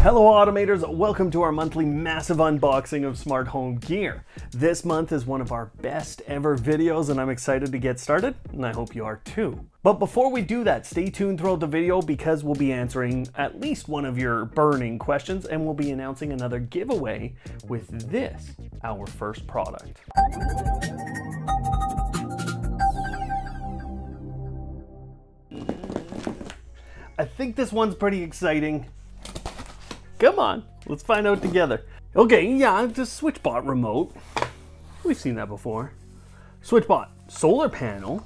Hello automators, welcome to our monthly massive unboxing of smart home gear. This month is one of our best ever videos and I'm excited to get started, and I hope you are too. But before we do that, stay tuned throughout the video because we'll be answering at least one of your burning questions and we'll be announcing another giveaway with this, our first product. I think this one's pretty exciting. Come on, let's find out together. Okay, yeah, it's a SwitchBot remote. We've seen that before. SwitchBot solar panel.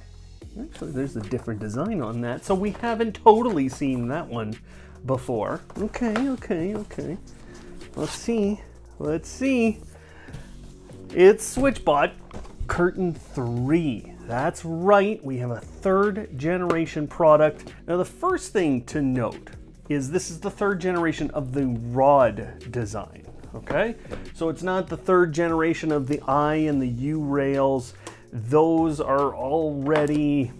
Actually, there's a different design on that, so we haven't totally seen that one before. Okay. Let's see. It's SwitchBot Curtain 3. That's right, we have a third generation product. Now the first thing to note is this is the third generation of the rod design, okay? So it's not the third generation of the I and the U rails. Those are already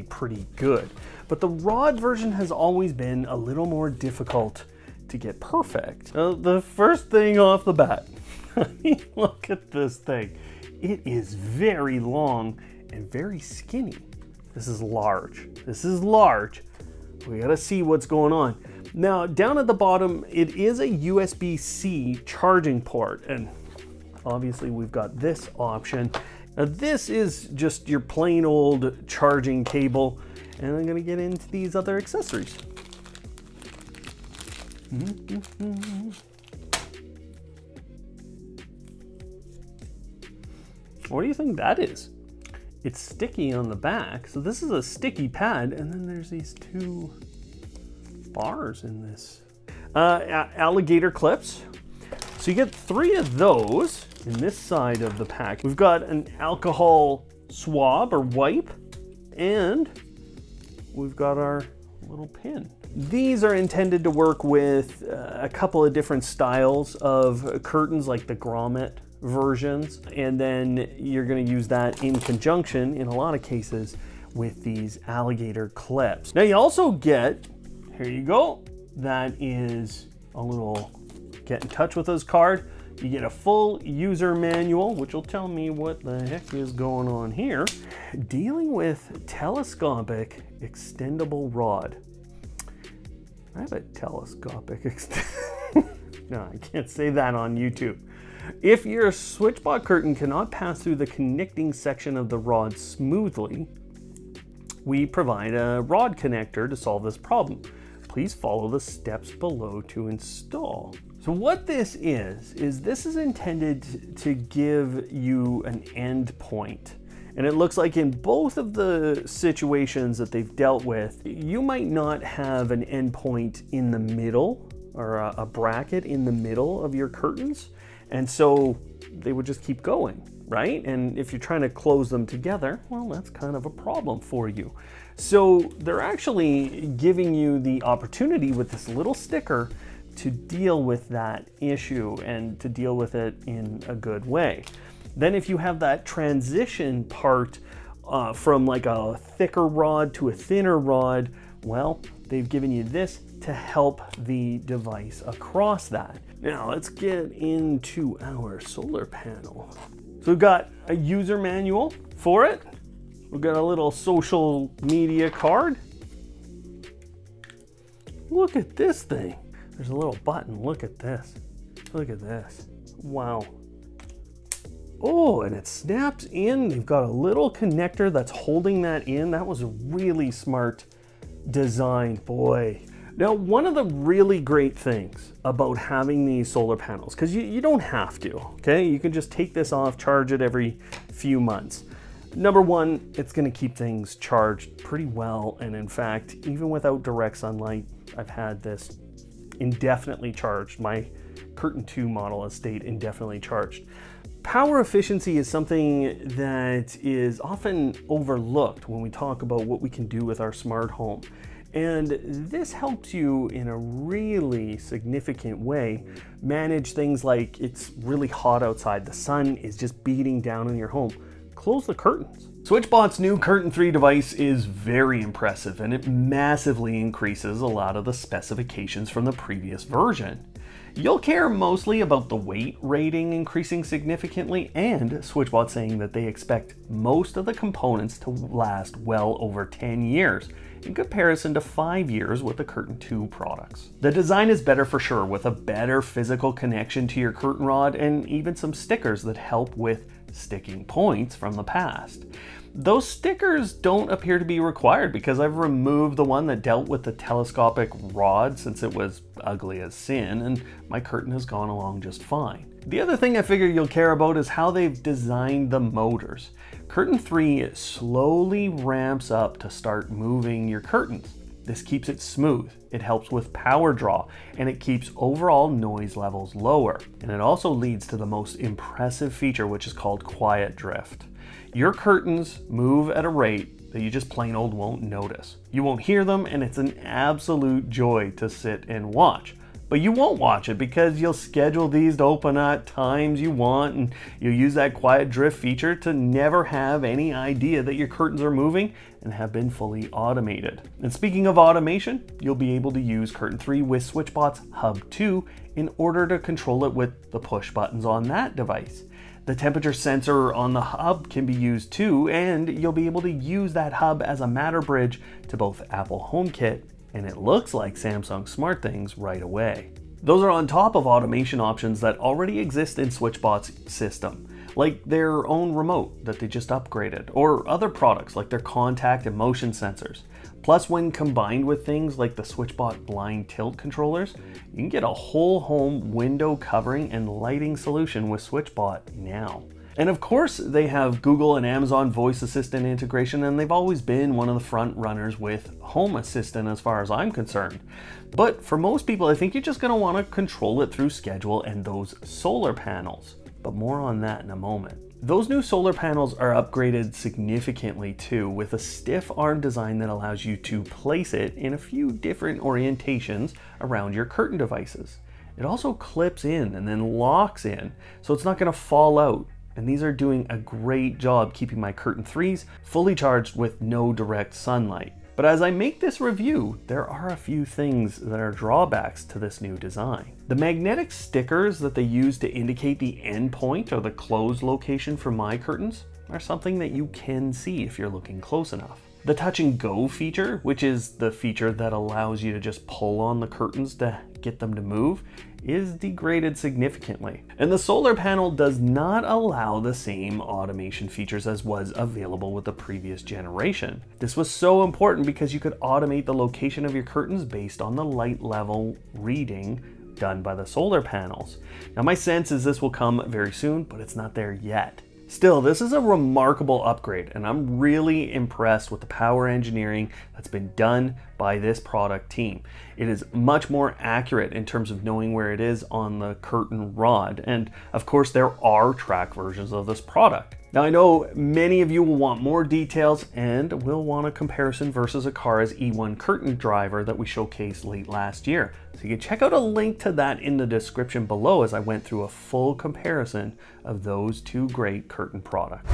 pretty good. But the rod version has always been a little more difficult to get perfect. The first thing off the bat, look at this thing. It is very long and very skinny. This is large. We gotta see what's going on. Now, down at the bottom, it is a USB-C charging port, and obviously we've got this option. Now, this is just your plain old charging cable, and I'm gonna get into these other accessories. What do you think that is? It's sticky on the back, so this is a sticky pad, and then there's these two bars in this. Alligator clips. So you get 3 of those in this side of the pack. We've got an alcohol swab or wipe, and we've got our little pin. These are intended to work with a couple of different styles of curtains, like the grommet versions, and then you're going to use that in conjunction in a lot of cases with these alligator clips. Now you also get, here you go, that is a little get in touch with us card. You get a full user manual, which will tell me what the heck is going on here. Dealing with telescopic extendable rod. I have a telescopic no, I can't say that on YouTube. If your SwitchBot curtain cannot pass through the connecting section of the rod smoothly, we provide a rod connector to solve this problem. Please follow the steps below to install. So what this is this is intended to give you an end point. And it looks like in both of the situations that they've dealt with, you might not have an end point in the middle or a bracket in the middle of your curtains. And so they would just keep going, right? And if you're trying to close them together, well, that's kind of a problem for you. So they're actually giving you the opportunity with this little sticker to deal with that issue and to deal with it in a good way. Then if you have that transition part from like a thicker rod to a thinner rod, well, they've given you this to help the device across that. Now let's get into our solar panel. So we've got a user manual for it. We've got a little social media card. Look at this thing. There's a little button. Look at this. Look at this. Wow. Oh, and it snaps in. They've got a little connector that's holding that in. That was a really smart design, boy. Now, one of the really great things about having these solar panels, because you don't have to, okay? You can just take this off, charge it every few months. Number one, it's gonna keep things charged pretty well. And in fact, even without direct sunlight, I've had this indefinitely charged. My Curtain 2 model has stayed indefinitely charged. Power efficiency is something that is often overlooked when we talk about what we can do with our smart home. And this helps you in a really significant way manage things like it's really hot outside, the sun is just beating down on your home. Close the curtains. SwitchBot's new Curtain 3 device is very impressive, and it massively increases a lot of the specifications from the previous version. You'll care mostly about the weight rating increasing significantly, and SwitchBot saying that they expect most of the components to last well over 10 years, in comparison to 5 years with the Curtain 2 products. The design is better for sure, with a better physical connection to your curtain rod and even some stickers that help with sticking points from the past. Those stickers don't appear to be required because I've removed the one that dealt with the telescopic rod since it was ugly as sin, and my curtain has gone along just fine. The other thing I figure you'll care about is how they've designed the motors. Curtain 3 slowly ramps up to start moving your curtains. This keeps it smooth, it helps with power draw, and it keeps overall noise levels lower. And it also leads to the most impressive feature, which is called quiet drift. Your curtains move at a rate that you just plain old won't notice. You won't hear them, and it's an absolute joy to sit and watch. But you won't watch it because you'll schedule these to open at times you want, and you'll use that quiet drift feature to never have any idea that your curtains are moving and have been fully automated. And speaking of automation, you'll be able to use Curtain 3 with SwitchBot's Hub 2 in order to control it with the push buttons on that device. The temperature sensor on the hub can be used too, and you'll be able to use that hub as a matter bridge to both Apple HomeKit and it looks like Samsung SmartThings right away. Those are on top of automation options that already exist in SwitchBot's system, like their own remote that they just upgraded, or other products like their contact and motion sensors. Plus, when combined with things like the SwitchBot blind tilt controllers, you can get a whole home window covering and lighting solution with SwitchBot now. And of course, they have Google and Amazon voice assistant integration, and they've always been one of the front runners with Home Assistant as far as I'm concerned. But for most people, I think you're just going to want to control it through schedule and those solar panels. But more on that in a moment. Those new solar panels are upgraded significantly too, with a stiff arm design that allows you to place it in a few different orientations around your curtain devices. It also clips in and then locks in, so it's not going to fall out. And these are doing a great job keeping my Curtain 3s fully charged with no direct sunlight. But as I make this review, there are a few things that are drawbacks to this new design. The magnetic stickers that they use to indicate the end point or the close location for my curtains are something that you can see if you're looking close enough. The Touch and Go feature, which is the feature that allows you to just pull on the curtains to get them to move, is degraded significantly. And the solar panel does not allow the same automation features as was available with the previous generation. This was so important because you could automate the location of your curtains based on the light level reading done by the solar panels. Now my sense is this will come very soon, but it's not there yet. Still, this is a remarkable upgrade, and I'm really impressed with the power engineering that's been done by this product team. It is much more accurate in terms of knowing where it is on the curtain rod, and of course there are track versions of this product. Now I know many of you will want more details and will want a comparison versus Aqara's E1 curtain driver that we showcased late last year. So you can check out a link to that in the description below as I went through a full comparison of those two great curtain products.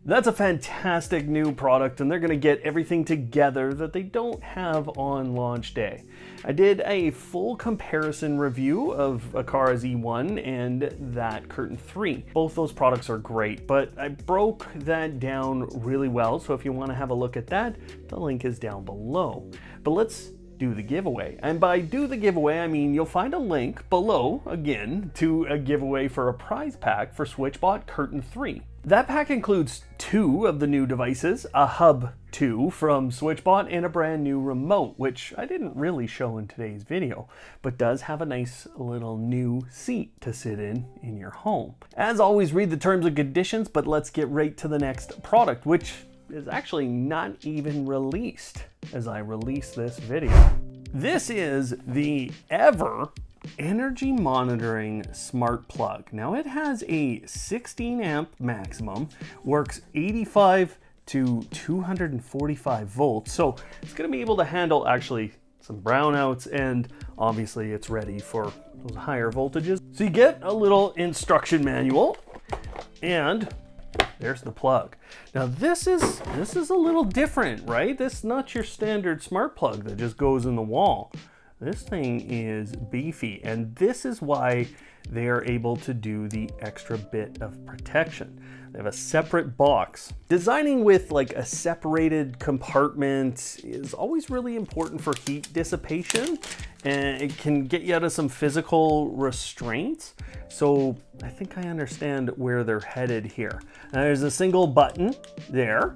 That's a fantastic new product, and they're going to get everything together that they don't have on launch day. I did a full comparison review of Aqara's E1 and that Curtain 3. Both those products are great, but I broke that down really well, so if you want to have a look at that, the link is down below. But let's do the giveaway. And by do the giveaway, I mean you'll find a link below, again, to a giveaway for a prize pack for SwitchBot Curtain 3. That pack includes 2 of the new devices, a Hub 2 from SwitchBot and a brand new remote, which I didn't really show in today's video, but does have a nice little new seat to sit in your home. As always, read the terms and conditions, but let's get right to the next product, which is actually not even released as I release this video. This is the energy monitoring smart plug. Now it has a 16 amp maximum, works 85 to 245 volts. So it's going to be able to handle actually some brownouts, and obviously it's ready for those higher voltages. So you get a little instruction manual, and there's the plug. Now this is a little different, right? This is not your standard smart plug that just goes in the wall. This thing is beefy, and this is why they are able to do the extra bit of protection. They have a separate box. Designing with like a separated compartment is always really important for heat dissipation, and it can get you out of some physical restraints. So I think I understand where they're headed here. Now, there's a single button there.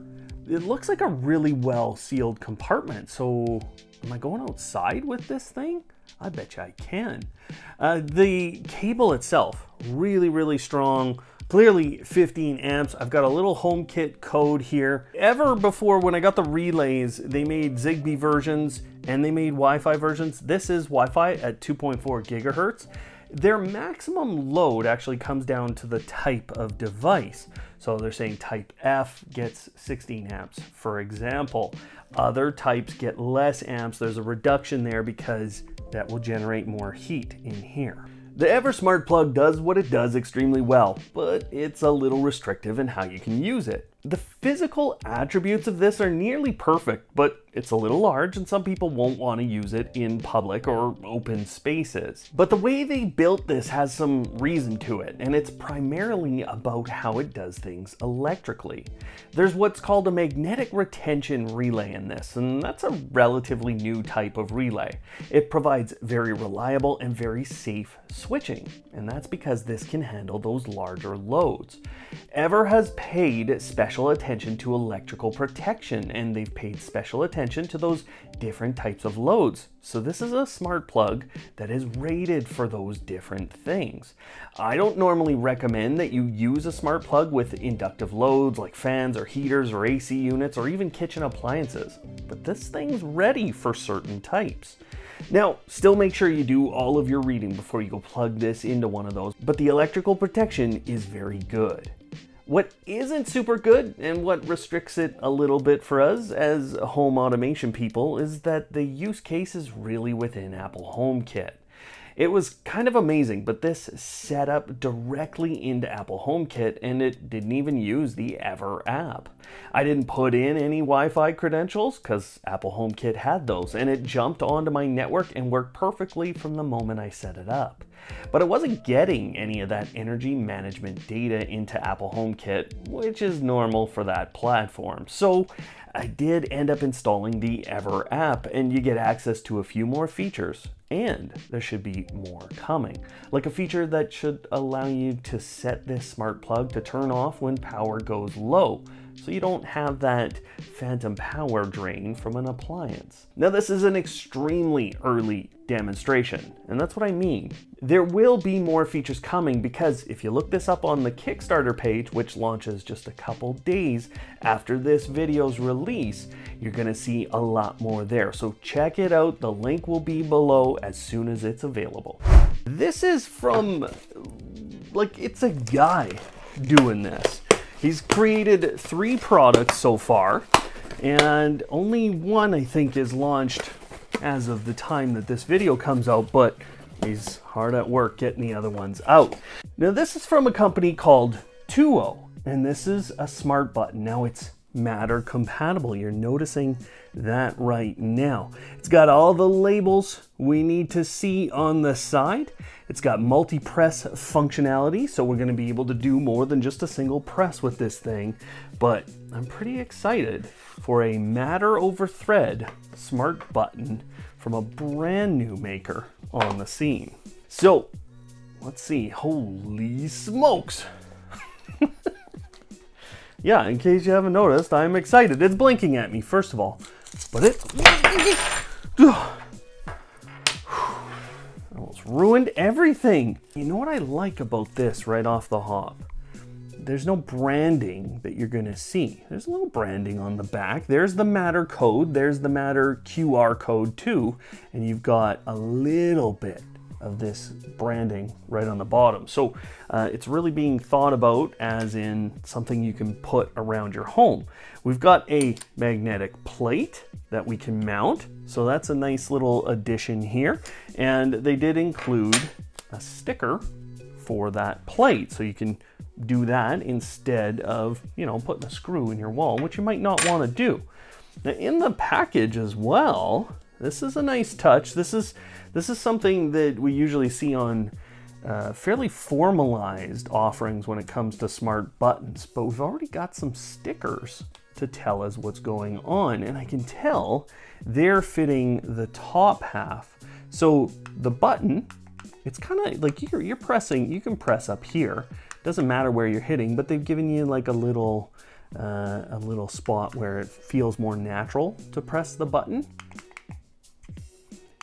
It looks like a really well sealed compartment. So am I going outside with this thing? I bet you I can. The cable itself, really strong. Clearly 15 amps. I've got a little HomeKit code here. Ever before, when I got the relays, they made Zigbee versions and they made Wi-Fi versions. This is Wi-Fi at 2.4 gigahertz. Their maximum load actually comes down to the type of device. So they're saying type F gets 16 amps, for example. Other types get less amps. There's a reduction there because that will generate more heat in here. The EverSmart plug does what it does extremely well, but it's a little restrictive in how you can use it. The physical attributes of this are nearly perfect, but it's a little large and some people won't want to use it in public or open spaces. But the way they built this has some reason to it, and it's primarily about how it does things electrically. There's what's called a magnetic retention relay in this, and that's a relatively new type of relay. It provides very reliable and very safe switching, and that's because this can handle those larger loads. Ever has paid special attention to electrical protection, and they've paid special attention to those different types of loads. So this is a smart plug that is rated for those different things. I don't normally recommend that you use a smart plug with inductive loads like fans or heaters or AC units or even kitchen appliances, but this thing's ready for certain types. Now, still make sure you do all of your reading before you go plug this into one of those, but the electrical protection is very good. What isn't super good, and what restricts it a little bit for us as home automation people, is that the use case is really within Apple HomeKit. It was kind of amazing, but this set up directly into Apple HomeKit, and it didn't even use the Ever app. I didn't put in any Wi-Fi credentials because Apple HomeKit had those, and it jumped onto my network and worked perfectly from the moment I set it up. But it wasn't getting any of that energy management data into Apple HomeKit, which is normal for that platform. So I did end up installing the Ever app, and you get access to a few more features, and there should be more coming. Like a feature that should allow you to set this smart plug to turn off when power goes low, so you don't have that phantom power drain from an appliance. Now, this is an extremely early demonstration, and that's what I mean. There will be more features coming because if you look this up on the Kickstarter page, which launches just a couple days after this video's release, you're gonna see a lot more there. So check it out. The link will be below as soon as it's available. This is from, like, it's a guy doing this. He's created 3 products so far, and only one, I think, is launched as of the time that this video comes out, but he's hard at work getting the other ones out. Now, this is from a company called Tuo, and this is a smart button. Now, it's Matter compatible. You're noticing that right now. It's got all the labels we need to see on the side. It's got multi-press functionality, so we're going to be able to do more than just a single press with this thing. But I'm pretty excited for a Matter over Thread smart button from a brand new maker on the scene. So let's see. Holy smokes! Yeah, in case you haven't noticed, I'm excited. It's blinking at me, first of all, but it almost ruined everything. You know what I like about this right off the hop? There's no branding that you're gonna see. There's a little branding on the back. There's the Matter code. There's the Matter QR code too, and you've got a little bit of this branding right on the bottom. So it's really being thought about as in something you can put around your home. We've got a magnetic plate that we can mount. So that's a nice little addition here. And they did include a sticker for that plate. So you can do that instead of, you know, putting a screw in your wall, which you might not want to do. Now in the package as well, this is a nice touch. This is something that we usually see on fairly formalized offerings when it comes to smart buttons, but we've already got some stickers to tell us what's going on, and I can tell they're fitting the top half. So the button, it's kind of like you're pressing, you can press up here. Doesn't matter where you're hitting, but they've given you like a little spot where it feels more natural to press the button.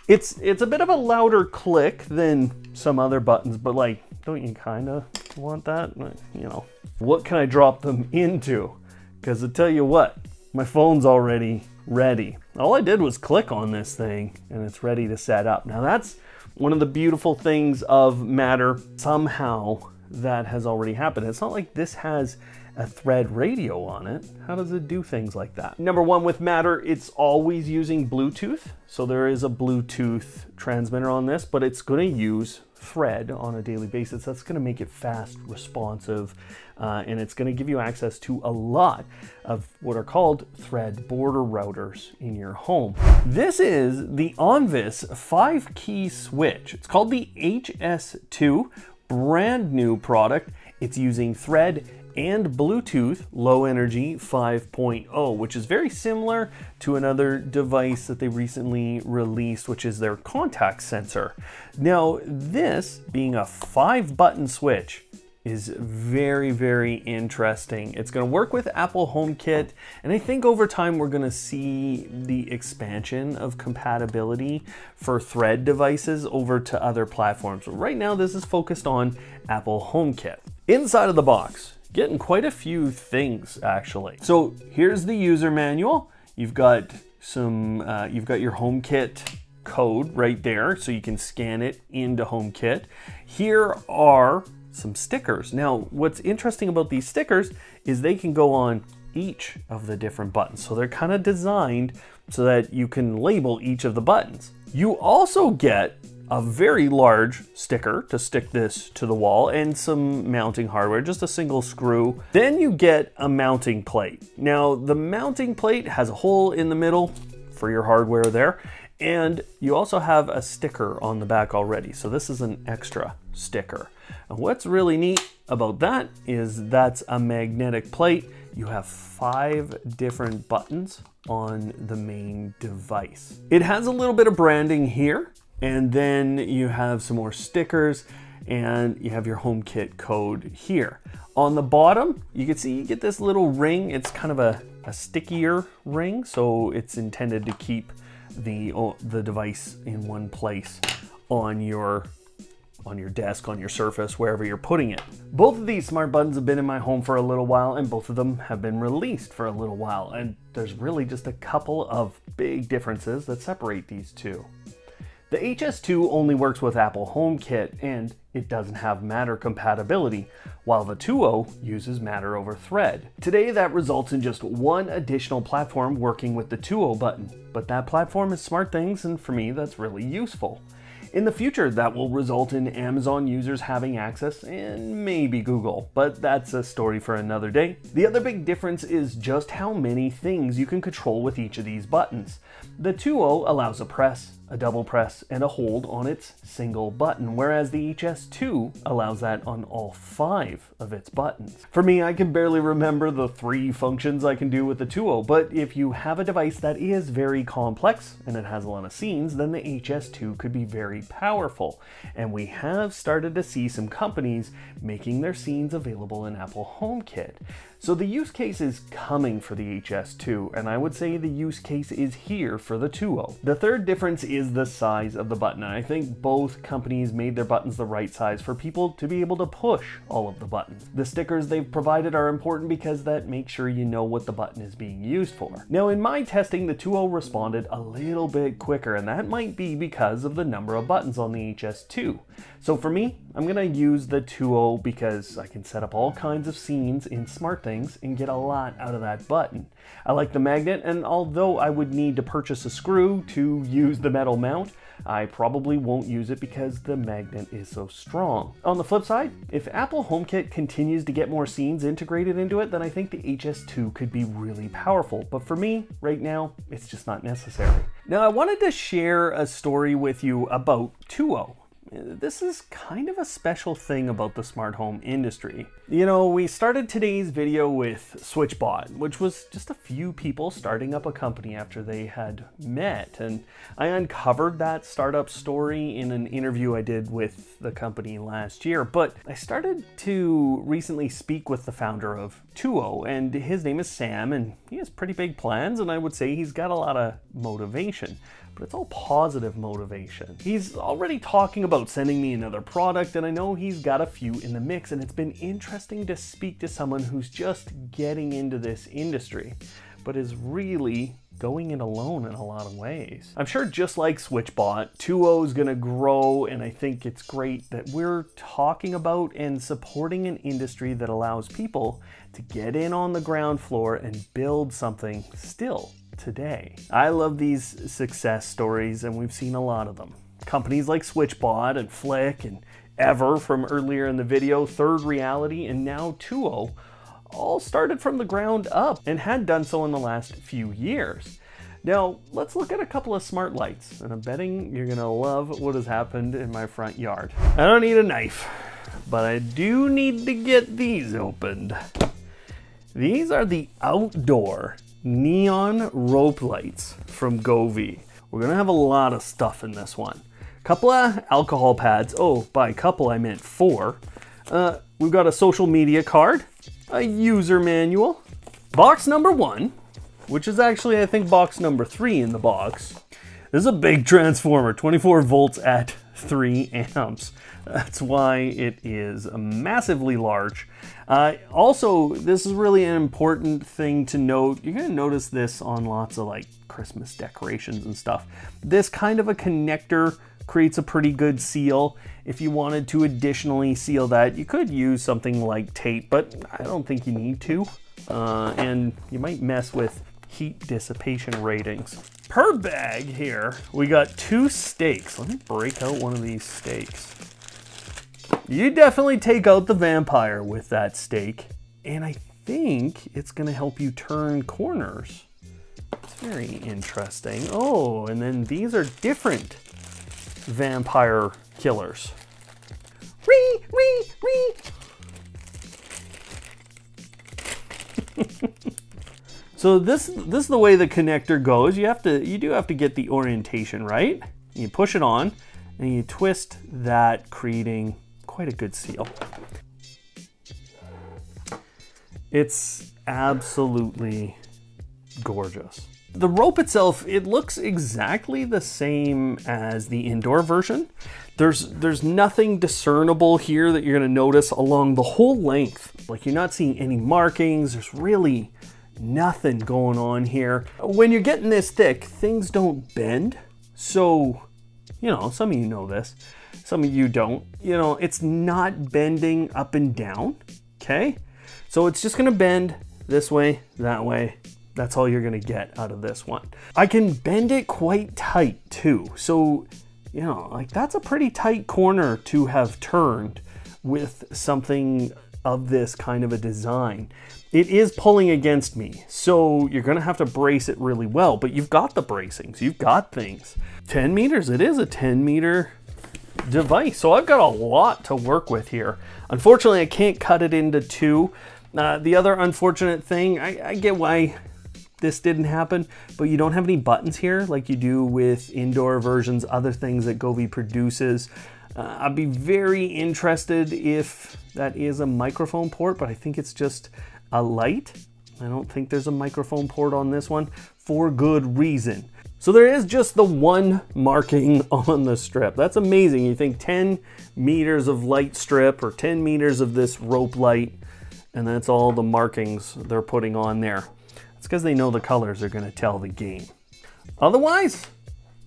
It's a bit of a louder click than some other buttons, but like, don't you kind of want that? You know, what can I drop them into? Because I tell you what, my phone's already ready. All I did was click on this thing and it's ready to set up. Now that's one of the beautiful things of Matter. Somehow that has already happened. It's not like this has a thread radio on it. How does it do things like that? Number one, with Matter, it's always using Bluetooth. So there is a Bluetooth transmitter on this, but it's going to use thread on a daily basis. That's going to make it fast, responsive, and it's going to give you access to a lot of what are called thread border routers in your home. This is the Onvis 5-key switch. It's called the HS2, brand new product. It's using thread and Bluetooth low energy 5.0, which is very similar to another device that they recently released, which is their contact sensor. Now, this being a 5-button switch is very, very interesting. It's going to work with Apple HomeKit, and I think over time we're going to see the expansion of compatibility for Thread devices over to other platforms. But right now, this is focused on Apple HomeKit. Inside of the box, getting quite a few things actually. So here's the user manual. You've got some, you've got your HomeKit code right there, so you can scan it into HomeKit. Here are some stickers. Now, what's interesting about these stickers is they can go on each of the different buttons. So they're kind of designed so that you can label each of the buttons. You also get a very large sticker to stick this to the wall and some mounting hardware, just a single screw. Then you get a mounting plate. Now, the mounting plate has a hole in the middle for your hardware there, and you also have a sticker on the back already. So this is an extra sticker. And what's really neat about that is that's a magnetic plate. You have 5 different buttons on the main device. It has a little bit of branding here, and then you have some more stickers, and you have your HomeKit code here. On the bottom, you can see you get this little ring. It's kind of a stickier ring, so it's intended to keep the device in one place on your desk, on your surface, wherever you're putting it. Both of these smart buttons have been in my home for a little while, and both of them have been released for a little while, and there's really just a couple of big differences that separate these two. The HS2 only works with Apple HomeKit, and it doesn't have Matter compatibility, while the 2.0 uses Matter over Thread. Today, that results in just one additional platform working with the 2.0 button, but that platform is SmartThings, and for me, that's really useful. In the future, that will result in Amazon users having access, and maybe Google, but that's a story for another day. The other big difference is just how many things you can control with each of these buttons. The 2.0 allows a press, a double press, and a hold on its single button, whereas the HS2 allows that on all 5 of its buttons. For me, I can barely remember the 3 functions I can do with the 2.0, but if you have a device that is very complex and it has a lot of scenes, then the HS2 could be very powerful. And we have started to see some companies making their scenes available in Apple HomeKit. So the use case is coming for the HS2, and I would say the use case is here for the 2.0. The third difference is the size of the button. I think both companies made their buttons the right size for people to be able to push all of the buttons. The stickers they've provided are important because that makes sure you know what the button is being used for. Now, in my testing, the 2.0 responded a little bit quicker, and that might be because of the number of buttons on the HS2. So for me, I'm gonna use the 2.0 because I can set up all kinds of scenes in SmartThings and get a lot out of that button. I like the magnet, and although I would need to purchase a screw to use the metal mount, I probably won't use it because the magnet is so strong. On the flip side, if Apple HomeKit continues to get more scenes integrated into it, then I think the HS2 could be really powerful. But for me, right now, it's just not necessary. Now, I wanted to share a story with you about 2.0. This is kind of a special thing about the smart home industry. You know, we started today's video with SwitchBot, which was just a few people starting up a company after they had met. And I uncovered that startup story in an interview I did with the company last year. But I started to recently speak with the founder of 2.0, and his name is Sam, and he has pretty big plans, and I would say he's got a lot of motivation. But it's all positive motivation. He's already talking about sending me another product, and I know he's got a few in the mix, and it's been interesting to speak to someone who's just getting into this industry, but is really going it alone in a lot of ways. I'm sure just like SwitchBot, 2.0 is gonna grow, and I think it's great that we're talking about and supporting an industry that allows people to get in on the ground floor and build something still today. I love these success stories, and we've seen a lot of them. Companies like SwitchBot and Flick and Ever from earlier in the video, Third Reality, and now 2.0 all started from the ground up and had done so in the last few years. Now, let's look at a couple of smart lights, and I'm betting you're gonna love what has happened in my front yard. I don't need a knife, but I do need to get these opened. These are the outdoor neon rope lights from Govee. We're gonna have a lot of stuff in this one. Couple of alcohol pads. Oh, by couple I meant 4. We've got a social media card, a user manual, box number 1, which is actually I think box number 3 in the box. This is a big transformer, 24 volts at 3 amps. That's why it is massively large. Also, this is really an important thing to note. You're gonna notice this on lots of like Christmas decorations and stuff. This kind of a connector creates a pretty good seal. If you wanted to additionally seal that, you could use something like tape, but I don't think you need to. And you might mess with heat dissipation ratings. Per bag here, we got 2 steaks. Let me break out one of these steaks. You definitely take out the vampire with that steak, and I think it's gonna help you turn corners. It's very interesting. Oh, and then these are different vampire killers. Wee, wee, wee. So this is the way the connector goes. You do have to get the orientation right. You push it on and you twist that, creating quite a good seal. It's absolutely gorgeous. The rope itself, it looks exactly the same as the indoor version. There's nothing discernible here that you're gonna notice along the whole length. Like, you're not seeing any markings. There's really nothing going on here. When you're getting this thick, things don't bend. So, you know, some of you know this, some of you don't. You know, it's not bending up and down, okay? So it's just gonna bend this way, that way. That's all you're gonna get out of this one. I can bend it quite tight too. So, you know, like, that's a pretty tight corner to have turned with something of this kind of a design. It is pulling against me, so you're gonna have to brace it really well, but you've got the bracings, you've got things. 10 meters, it is a 10 meter device, so I've got a lot to work with here. Unfortunately, I can't cut it into 2. The other unfortunate thing, I get why this didn't happen, but you don't have any buttons here like you do with indoor versions, other things that Govee produces. I'd be very interested if that is a microphone port, but I think it's just a light. I don't think there's a microphone port on this one, for good reason. So there is just the one marking on the strip. That's amazing. You think 10 meters of light strip or 10 meters of this rope light, and that's all the markings they're putting on there. It's because they know the colors are gonna tell the game. Otherwise,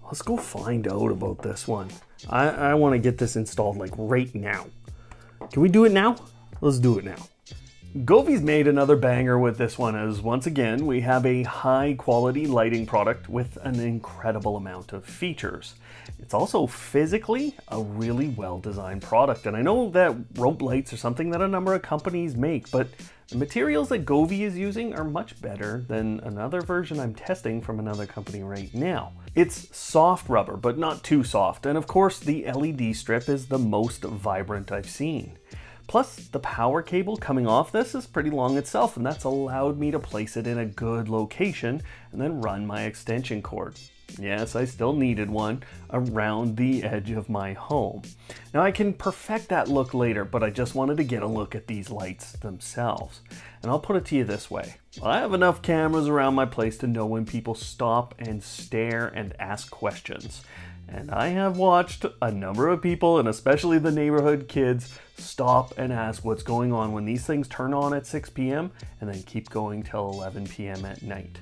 let's go find out about this one. I wanna get this installed like right now. Can we do it now? Let's do it now. Govee's made another banger with this one, as once again we have a high quality lighting product with an incredible amount of features. It's also physically a really well designed product, and I know that rope lights are something that a number of companies make, but the materials that Govee is using are much better than another version I'm testing from another company right now. It's soft rubber, but not too soft, and of course the LED strip is the most vibrant I've seen. Plus, the power cable coming off this is pretty long itself, and that's allowed me to place it in a good location and then run my extension cord. Yes, I still needed one around the edge of my home. Now I can perfect that look later, but I just wanted to get a look at these lights themselves. And I'll put it to you this way. I have enough cameras around my place to know when people stop and stare and ask questions. And I have watched a number of people, and especially the neighborhood kids, stop and ask what's going on when these things turn on at 6 p.m. and then keep going till 11 p.m. at night.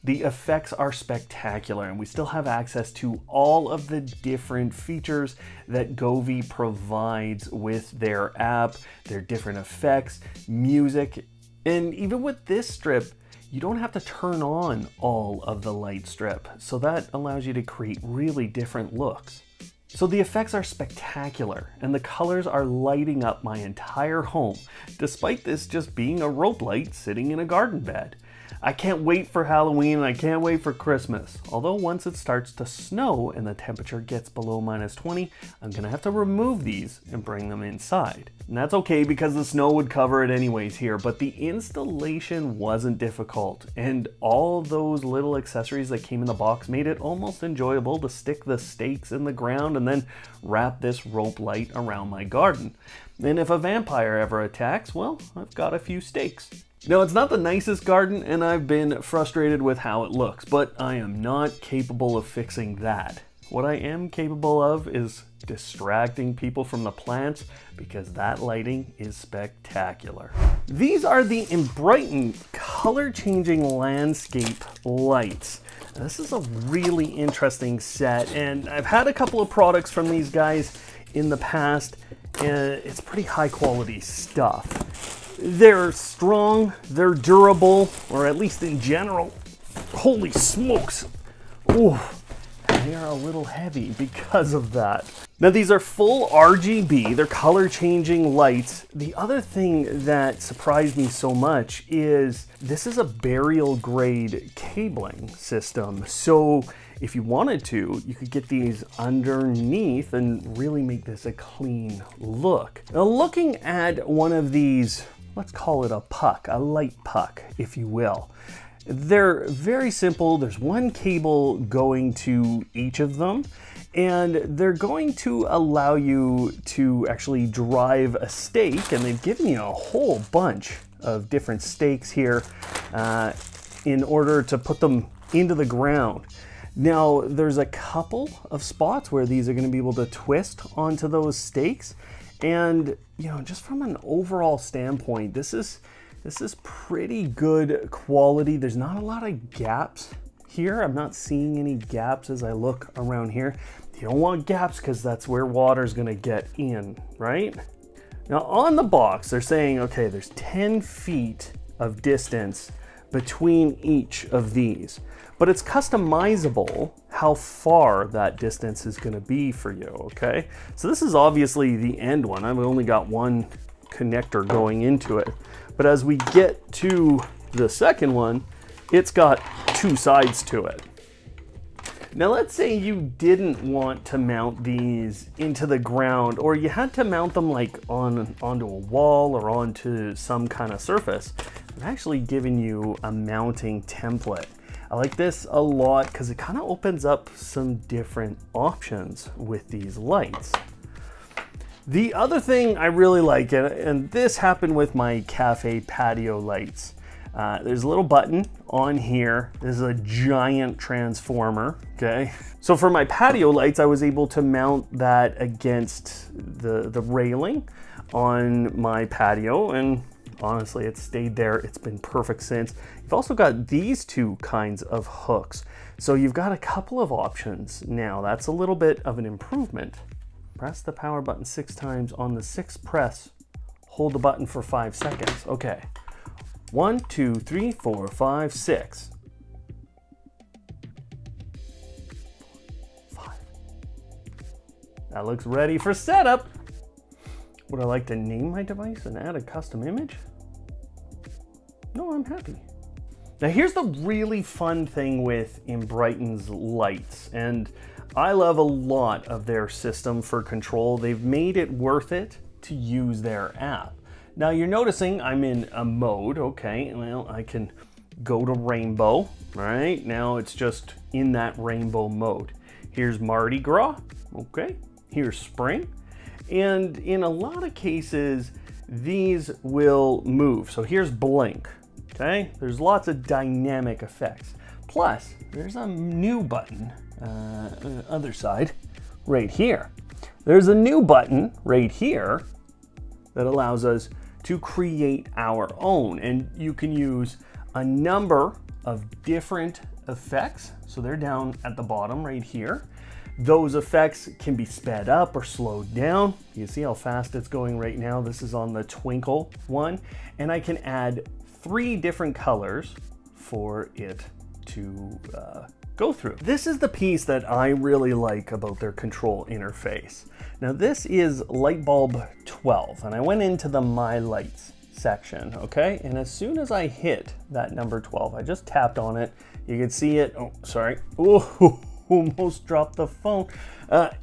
The effects are spectacular, and we still have access to all of the different features that Govee provides with their app, their different effects, music, and even with this strip, you don't have to turn on all of the light strip, so that allows you to create really different looks. So the effects are spectacular, and the colors are lighting up my entire home, despite this just being a rope light sitting in a garden bed. I can't wait for Halloween, and I can't wait for Christmas. Although once it starts to snow and the temperature gets below -20, I'm gonna have to remove these and bring them inside. And that's okay because the snow would cover it anyways here, but the installation wasn't difficult, and all those little accessories that came in the box made it almost enjoyable to stick the stakes in the ground and then wrap this rope light around my garden. And if a vampire ever attacks, well, I've got a few stakes. Now, it's not the nicest garden, and I've been frustrated with how it looks, but I am not capable of fixing that. What I am capable of is distracting people from the plants, because that lighting is spectacular. These are the Enbrighten color-changing landscape lights. This is a really interesting set, and I've had a couple of products from these guys in the past, and it's pretty high quality stuff. They're strong, they're durable, or at least in general. Holy smokes! Ooh, they are a little heavy because of that. Now these are full RGB, they're color changing lights. The other thing that surprised me so much is this is a burial grade cabling system. So if you wanted to, you could get these underneath and really make this a clean look. Now looking at one of these, let's call it a puck, a light puck, if you will. They're very simple. There's one cable going to each of them, and they're going to allow you to actually drive a stake, and they've given you a whole bunch of different stakes here in order to put them into the ground. Now, there's a couple of spots where these are going to be able to twist onto those stakes. And, you know, just from an overall standpoint, this is pretty good quality. There's not a lot of gaps here. I'm not seeing any gaps as I look around here. You don't want gaps because that's where water's gonna get in, right? Now on the box, they're saying, okay, there's 10 feet of distance between each of these, but it's customizable how far that distance is gonna be for you, okay? So this is obviously the end one. I've only got one connector going into it, but as we get to the second one, it's got two sides to it. Now let's say you didn't want to mount these into the ground, or you had to mount them like onto a wall or onto some kind of surface. I've actually given you a mounting template. I like this a lot because it kind of opens up some different options with these lights. The other thing I really like, and this happened with my cafe patio lights, there's a little button on here. There's a giant transformer, okay? So for my patio lights, I was able to mount that against the railing on my patio, and honestly, it's stayed there. It's been perfect since. You've also got these two kinds of hooks. So you've got a couple of options now. That's a little bit of an improvement. Press the power button 6 times. On the 6th press, hold the button for 5 seconds. Okay. 1, 2, 3, 4, 5, 6. 5. That looks ready for setup. Would I like to name my device and add a custom image? No, I'm happy. Now here's the really fun thing with Enbrighten's lights, and I love a lot of their system for control. They've made it worth it to use their app. Now you're noticing I'm in a mode, okay, well I can go to rainbow, all right? Now it's just in that rainbow mode. Here's Mardi Gras, okay, here's spring, and in a lot of cases, these will move. So here's blink, okay? There's lots of dynamic effects. Plus, there's a new button, other side, right here. There's a new button right here that allows us to create our own, and you can use a number of different effects. So they're down at the bottom right here. Those effects can be sped up or slowed down. You see how fast it's going right now. This is on the twinkle one, and I can add 3 different colors for it to go through. This is the piece that I really like about their control interface. Now this is light bulb 12, and I went into the My Lights section, okay? And as soon as I hit that number 12, I just tapped on it. You can see it, oh, sorry. Ooh, almost dropped the phone.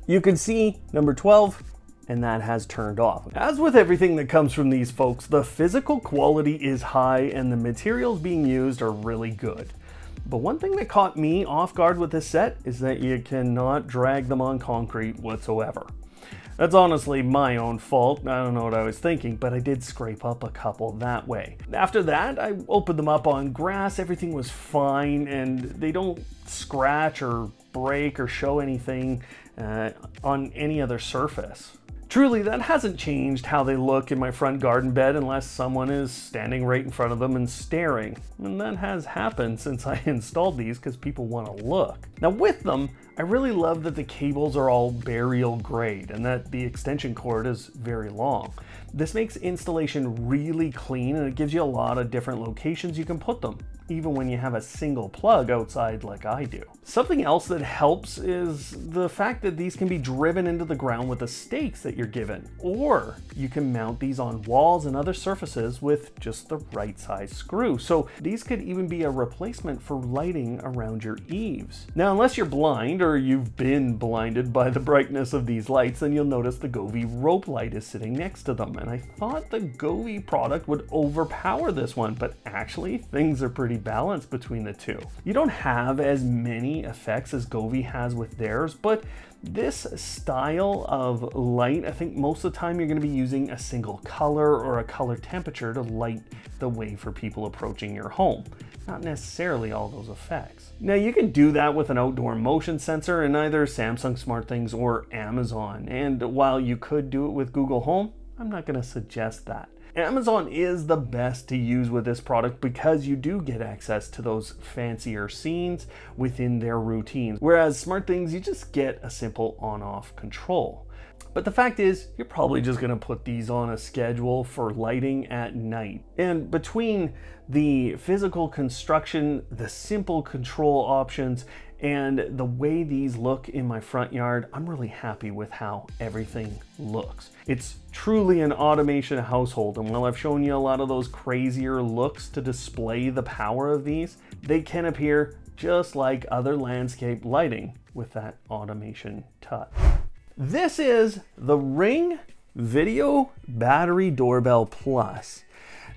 You can see number 12, and that has turned off. As with everything that comes from these folks, the physical quality is high and the materials being used are really good. But one thing that caught me off guard with this set is that you cannot drag them on concrete whatsoever. That's honestly my own fault. I don't know what I was thinking, but I did scrape up a couple that way. After that, I opened them up on grass. Everything was fine, and they don't scratch or break or show anything on any other surface. Truly, that hasn't changed how they look in my front garden bed unless someone is standing right in front of them and staring. And that has happened since I installed these because people want to look. Now with them, I really love that the cables are all burial grade and that the extension cord is very long. This makes installation really clean, and it gives you a lot of different locations you can put them, even when you have a single plug outside like I do. Something else that helps is the fact that these can be driven into the ground with the stakes that you're given, or you can mount these on walls and other surfaces with just the right size screw. So these could even be a replacement for lighting around your eaves. Now, unless you're blind or you've been blinded by the brightness of these lights, then you'll notice the Govee rope light is sitting next to them. And I thought the Govee product would overpower this one, but actually things are pretty balanced between the two. You don't have as many effects as Govee has with theirs, but this style of light, I think most of the time you're going to be using a single color or a color temperature to light the way for people approaching your home, not necessarily all those effects. Now you can do that with an outdoor motion sensor in either Samsung SmartThings or Amazon, and while you could do it with Google Home, I'm not going to suggest that. Amazon is the best to use with this product because you do get access to those fancier scenes within their routines, whereas SmartThings, you just get a simple on-off control. But the fact is, you're probably just going to put these on a schedule for lighting at night. And between the physical construction, the simple control options, and the way these look in my front yard, I'm really happy with how everything looks. It's truly an automation household, and while I've shown you a lot of those crazier looks to display the power of these, they can appear just like other landscape lighting with that automation touch. This is the Ring Video Battery Doorbell Plus.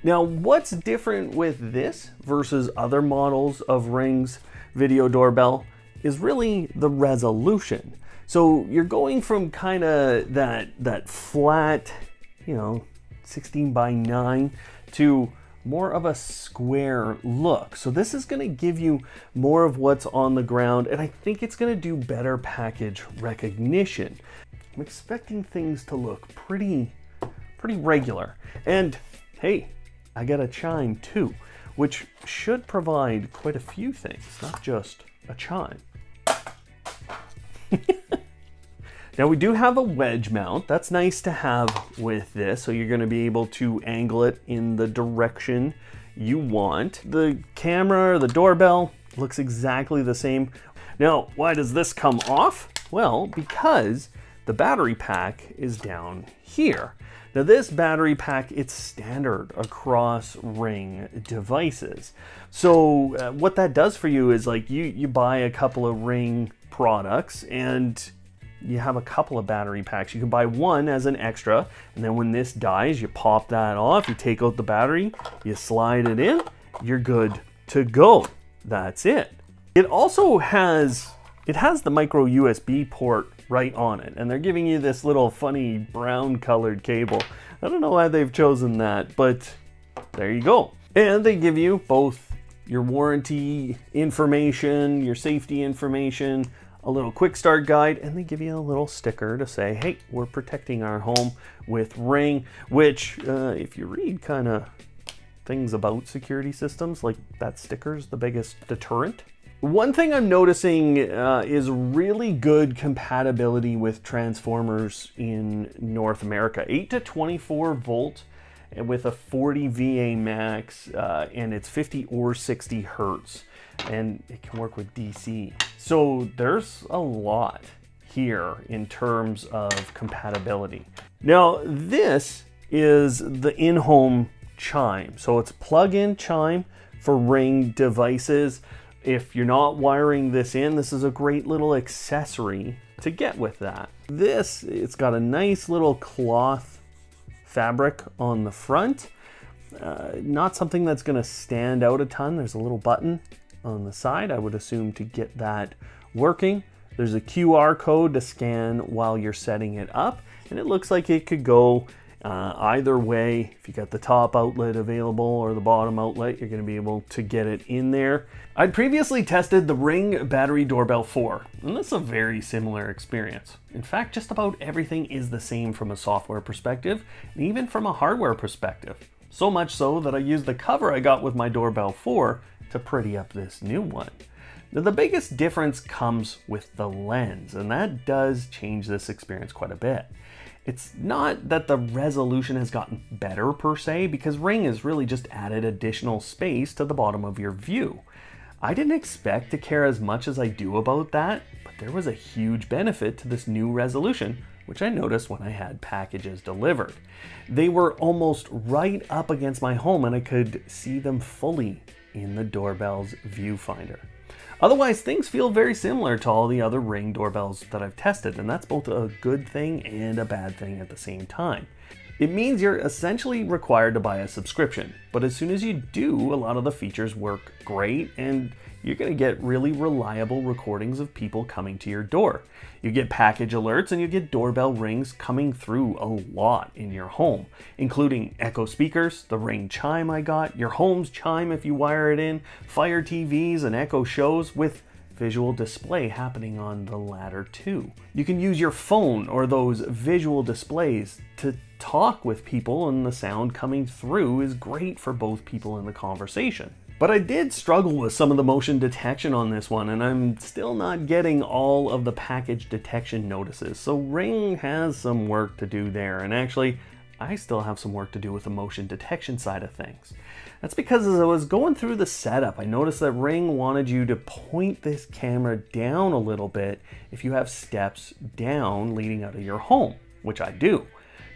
Now, what's different with this versus other models of Ring's video doorbell is really the resolution. So you're going from kind of that flat, 16 by 9 to more of a square look. So this is going to give you more of what's on the ground, and I think it's going to do better package recognition. I'm expecting things to look pretty regular. And hey, I got a chime too, which should provide quite a few things, not just a chime. Now we do have a wedge mount. That's nice to have with this. So you're gonna be able to angle it in the direction you want. The camera, the doorbell, looks exactly the same. Now, why does this come off? Well, because the battery pack is down here. Now this battery pack, it's standard across Ring devices. So what that does for you is like you buy a couple of Ring products and you have a couple of battery packs. You can buy one as an extra, and then when this dies, you pop that off, you take out the battery, you slide it in, you're good to go. That's it. It also has the micro USB port right on it, and they're giving you this little funny brown colored cable. I don't know why they've chosen that, but there you go. And they give you both your warranty information, your safety information, a little quick start guide, and they give you a little sticker to say, hey, we're protecting our home with Ring, which if you read kind of things about security systems, like that sticker's the biggest deterrent. One thing I'm noticing is really good compatibility with transformers in North America. 8 to 24 volt with a 40 VA max, and it's 50 or 60 hertz, and it can work with DC. So there's a lot here in terms of compatibility. Now this is the in-home chime. So it's a plug-in chime for Ring devices. If you're not wiring this in, this is a great little accessory to get with that. It's got a nice little cloth fabric on the front. Not something that's gonna stand out a ton. There's a little button on the side, I would assume, to get that working. There's a QR code to scan while you're setting it up, and it looks like it could go either way. If you got the top outlet available or the bottom outlet, you're going to be able to get it in there. I'd previously tested the Ring Battery Doorbell 4, and that's a very similar experience. In fact, just about everything is the same from a software perspective, and even from a hardware perspective. So much so that I used the cover I got with my Doorbell 4 to pretty up this new one. Now, the biggest difference comes with the lens, and that does change this experience quite a bit. It's not that the resolution has gotten better per se, because Ring has really just added additional space to the bottom of your view. I didn't expect to care as much as I do about that, but there was a huge benefit to this new resolution, which I noticed when I had packages delivered. They were almost right up against my home, and I could see them fully in the doorbell's viewfinder. Otherwise, things feel very similar to all the other Ring doorbells that I've tested, and that's both a good thing and a bad thing at the same time. It means you're essentially required to buy a subscription, but as soon as you do, a lot of the features work great, and you're going to get really reliable recordings of people coming to your door. You get package alerts, and you get doorbell rings coming through a lot in your home, including Echo speakers, the Ring chime I got, your home's chime if you wire it in, Fire TVs and Echo shows with visual display happening on the latter too. You can use your phone or those visual displays to talk with people, and the sound coming through is great for both people in the conversation. But I did struggle with some of the motion detection on this one, and I'm still not getting all of the package detection notices. So Ring has some work to do there, and actually I still have some work to do with the motion detection side of things. That's because as I was going through the setup, I noticed that Ring wanted you to point this camera down a little bit if you have steps down leading out of your home, which I do.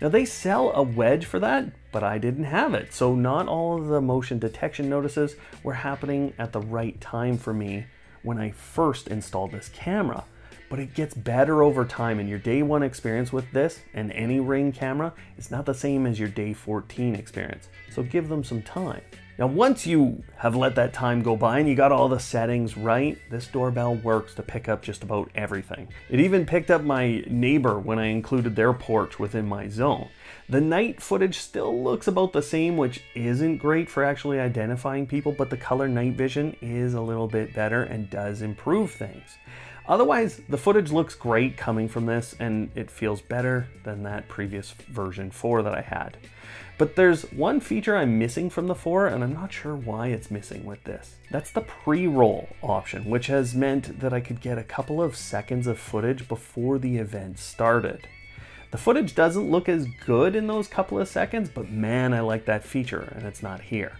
Now they sell a wedge for that, but I didn't have it. So not all of the motion detection notices were happening at the right time for me when I first installed this camera. But it gets better over time, and your day 1 experience with this and any Ring camera is not the same as your day 14 experience. So give them some time. Now, once you have let that time go by and you got all the settings right, this doorbell works to pick up just about everything. It even picked up my neighbor when I included their porch within my zone. The night footage still looks about the same, which isn't great for actually identifying people, but the color night vision is a little bit better and does improve things. Otherwise, the footage looks great coming from this, and it feels better than that previous version 4 that I had. But there's one feature I'm missing from the 4, and I'm not sure why it's missing with this. That's the pre-roll option, which has meant that I could get a couple of seconds of footage before the event started. The footage doesn't look as good in those couple of seconds, but man, I like that feature, and it's not here.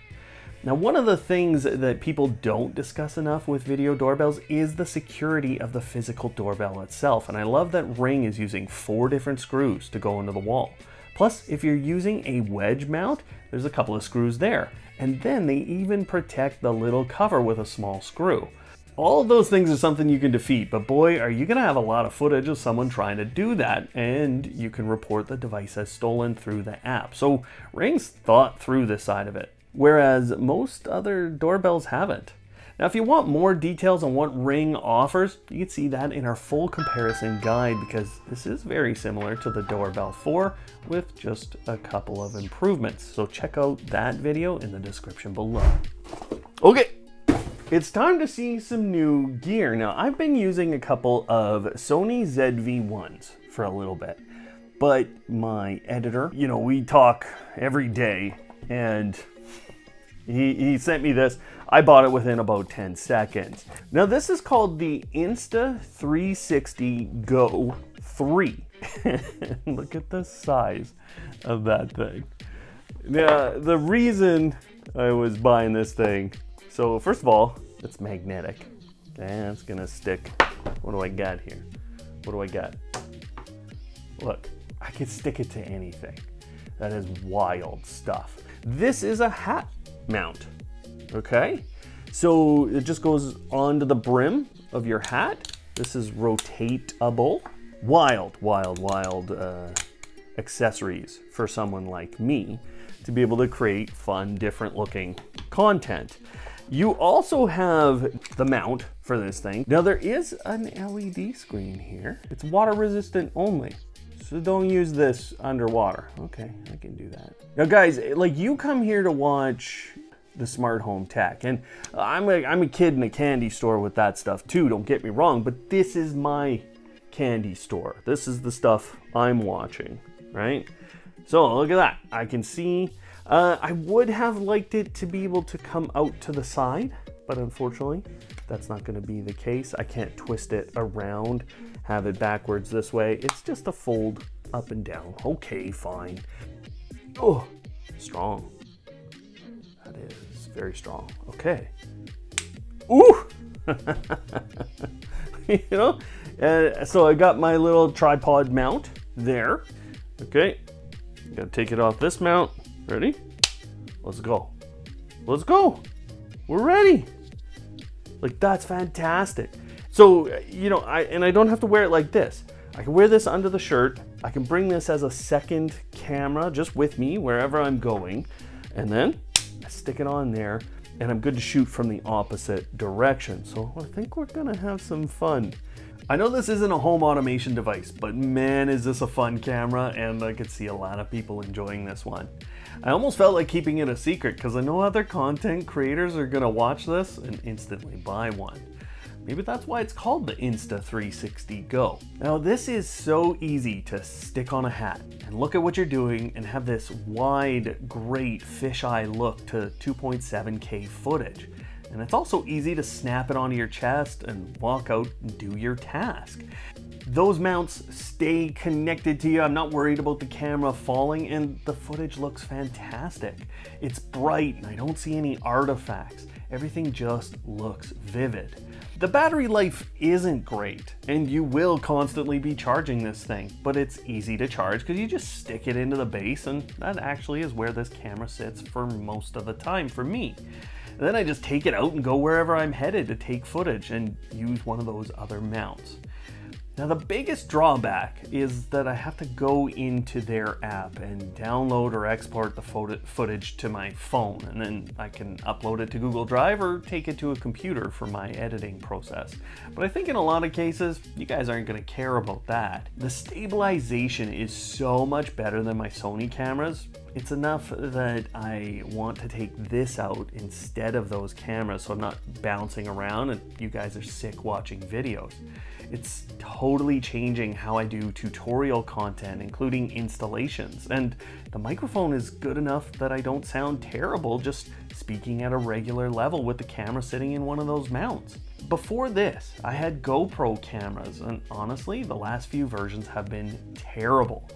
Now, one of the things that people don't discuss enough with video doorbells is the security of the physical doorbell itself, and I love that Ring is using 4 different screws to go into the wall. Plus, if you're using a wedge mount, there's a couple of screws there, and then they even protect the little cover with a small screw. All of those things are something you can defeat, but boy, are you gonna have a lot of footage of someone trying to do that, and you can report the device as stolen through the app. So Ring's thought through this side of it, whereas most other doorbells haven't. Now, if you want more details on what Ring offers, you can see that in our full comparison guide, because this is very similar to the Doorbell 4 with just a couple of improvements. So check out that video in the description below. Okay. It's time to see some new gear. Now, I've been using a couple of Sony ZV-1s for a little bit, but my editor, you know, we talk every day, and he sent me this. I bought it within about 10 seconds. Now, this is called the Insta360 Go 3. Look at the size of that thing. Now, the reason I was buying this thing, so first of all, it's magnetic. And it's gonna stick. What do I got here? What do I got? Look, I can stick it to anything. That is wild stuff. This is a hat mount, okay? So it just goes onto the brim of your hat. This is rotatable. Wild accessories for someone like me to be able to create fun, different looking content. You also have the mount for this thing. Now, there is an LED screen here. It's water resistant only, so don't use this underwater. Okay, I can do that. Now guys, like, you come here to watch the smart home tech, and I'm a kid in a candy store with that stuff too, don't get me wrong, but this is my candy store. This is the stuff I'm watching, right? So look at that. I can see. I would have liked it to be able to come out to the side, but unfortunately, that's not going to be the case. I can't twist it around, have it backwards this way. It's just a fold up and down. Okay, fine. Oh, strong. That is very strong. Okay. Ooh! You know? So I got my little tripod mount there. Okay. Gotta take it off this mount. Ready? Let's go. Let's go. We're ready. Like, that's fantastic. So, you know, I don't have to wear it like this. I can wear this under the shirt. I can bring this as a second camera just with me wherever I'm going. And then I stick it on there, and I'm good to shoot from the opposite direction. So I think we're gonna have some fun. I know this isn't a home automation device, but man, is this a fun camera, and I could see a lot of people enjoying this one. I almost felt like keeping it a secret because I know other content creators are gonna watch this and instantly buy one. Maybe that's why it's called the Insta360 Go. Now, this is so easy to stick on a hat and look at what you're doing and have this wide, great fisheye look to 2.7K footage. And it's also easy to snap it onto your chest and walk out and do your task. Those mounts stay connected to you. I'm not worried about the camera falling, and the footage looks fantastic. It's bright and I don't see any artifacts. Everything just looks vivid. The battery life isn't great, and you will constantly be charging this thing, but it's easy to charge because you just stick it into the base, and that actually is where this camera sits for most of the time for me. And then I just take it out and go wherever I'm headed to take footage and use one of those other mounts. Now, the biggest drawback is that I have to go into their app and download or export the footage to my phone, and then I can upload it to Google Drive or take it to a computer for my editing process. But I think in a lot of cases, you guys aren't going to care about that. The stabilization is so much better than my Sony cameras. It's enough that I want to take this out instead of those cameras so I'm not bouncing around and you guys are sick watching videos. It's totally changing how I do tutorial content, including installations. And the microphone is good enough that I don't sound terrible just speaking at a regular level with the camera sitting in one of those mounts. Before this, I had GoPro cameras, and honestly, the last few versions have been terrible.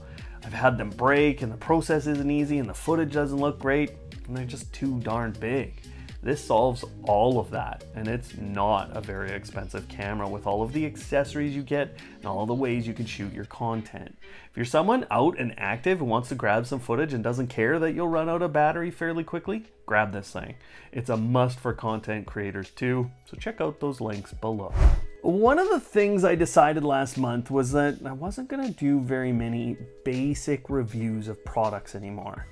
I've had them break, and the process isn't easy, and the footage doesn't look great, and they're just too darn big. This solves all of that, and it's not a very expensive camera with all of the accessories you get and all the ways you can shoot your content. If you're someone out and active who wants to grab some footage and doesn't care that you'll run out of battery fairly quickly, grab this thing. It's a must for content creators too, so check out those links below. One of the things I decided last month was that I wasn't going to do very many basic reviews of products anymore.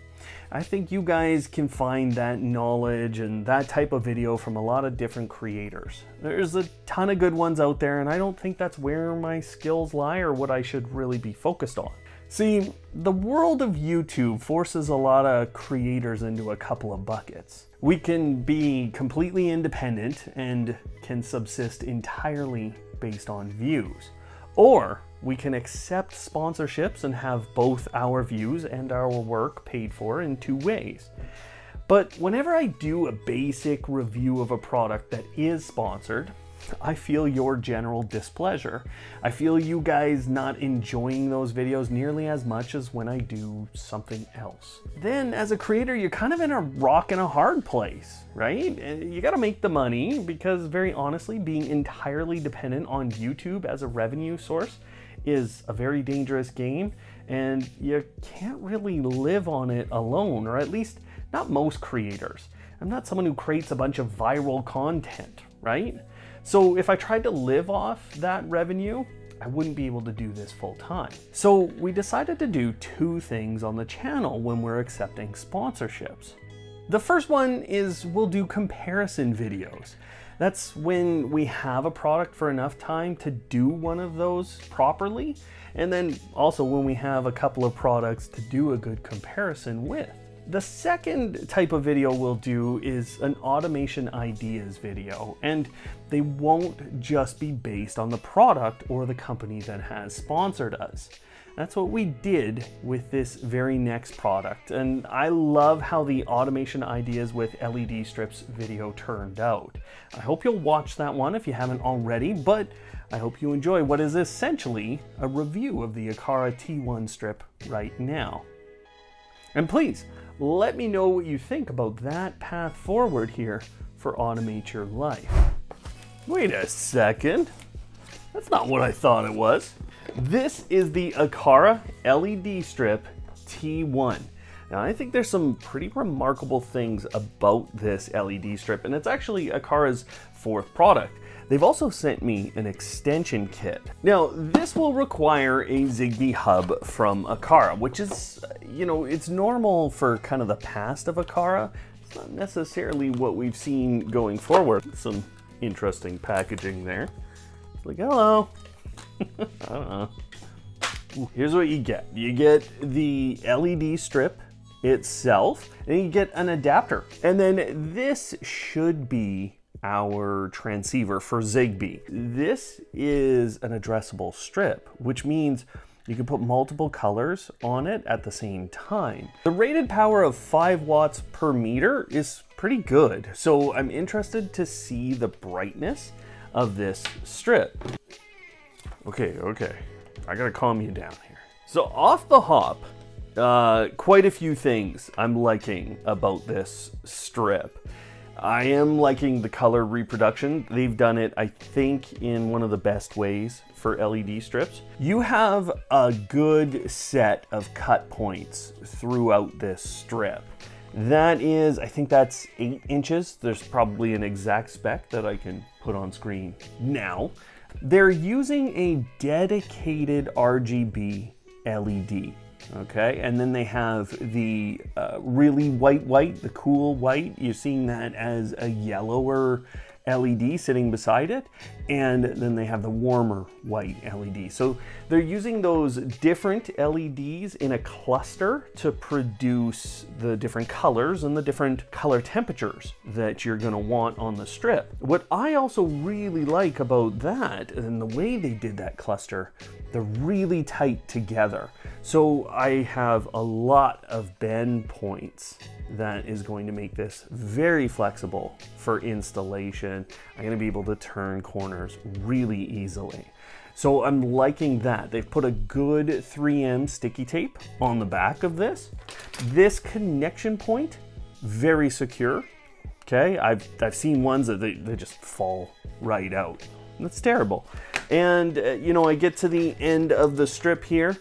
I think you guys can find that knowledge and that type of video from a lot of different creators. There's a ton of good ones out there, and I don't think that's where my skills lie or what I should really be focused on. See, the world of YouTube forces a lot of creators into a couple of buckets. We can be completely independent and can subsist entirely based on views. Or we can accept sponsorships and have both our views and our work paid for in two ways. But whenever I do a basic review of a product that is sponsored, I feel your general displeasure. I feel you guys not enjoying those videos nearly as much as when I do something else. Then as a creator, you're kind of in a rock and a hard place, right? You gotta make the money because very honestly, being entirely dependent on YouTube as a revenue source is a very dangerous game, and you can't really live on it alone, or at least not most creators. I'm not someone who creates a bunch of viral content, right? So if I tried to live off that revenue, I wouldn't be able to do this full time. So we decided to do two things on the channel when we're accepting sponsorships. The first one is we'll do comparison videos. That's when we have a product for enough time to do one of those properly, and then also when we have a couple of products to do a good comparison with. The second type of video we'll do is an automation ideas video, and they won't just be based on the product or the company that has sponsored us. That's what we did with this very next product, and I love how the automation ideas with LED strips video turned out. I hope you'll watch that one if you haven't already, but I hope you enjoy what is essentially a review of the Aqara T1 strip right now. And please, let me know what you think about that path forward here for Automate Your Life. Wait a second. That's not what I thought it was. This is the Aqara LED strip T1. Now I think there's some pretty remarkable things about this LED strip, and it's actually Aqara's fourth product. They've also sent me an extension kit. Now, this will require a Zigbee hub from Aqara, which is, you know, it's normal for kind of the past of Aqara. It's not necessarily what we've seen going forward. Some interesting packaging there. It's like, hello. I don't know. Here's what you get. You get the LED strip itself, and you get an adapter. And then this should be our transceiver for Zigbee. This is an addressable strip, which means you can put multiple colors on it at the same time. The rated power of 5 watts per meter is pretty good, so I'm interested to see the brightness of this strip. Okay, I gotta calm you down here. So off the hop, quite a few things I'm liking about this strip. I am liking the color reproduction. They've done it, I think, in one of the best ways for LED strips. You have a good set of cut points throughout this strip. That is, I think that's 8 inches. There's probably an exact spec that I can put on screen now. They're using a dedicated RGB LED. Okay, and then they have the really white, the cool white. You're seeing that as a yellower LED sitting beside it, and then they have the warmer white LED. So they're using those different LEDs in a cluster to produce the different colors and the different color temperatures that you're going to want on the strip. What I also really like about that, and the way they did that cluster, they're really tight together. So I have a lot of bend points that is going to make this very flexible for installation. I'm going to be able to turn corners really easily. So I'm liking that. They've put a good 3M sticky tape on the back of this. This connection point, very secure. Okay, I've seen ones that they just fall right out. That's terrible. And you know, I get to the end of the strip here.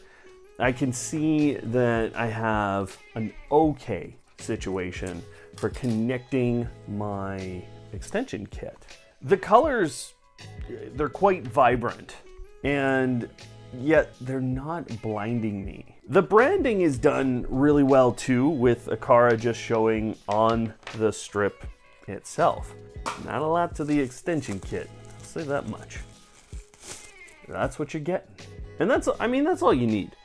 I can see that I have an okay situation for connecting my extension kit. The colors, they're quite vibrant, and yet they're not blinding me. The branding is done really well too, with Aqara just showing on the strip itself. Not a lot to the extension kit, I'll say that much. That's what you're getting. And that's all you need.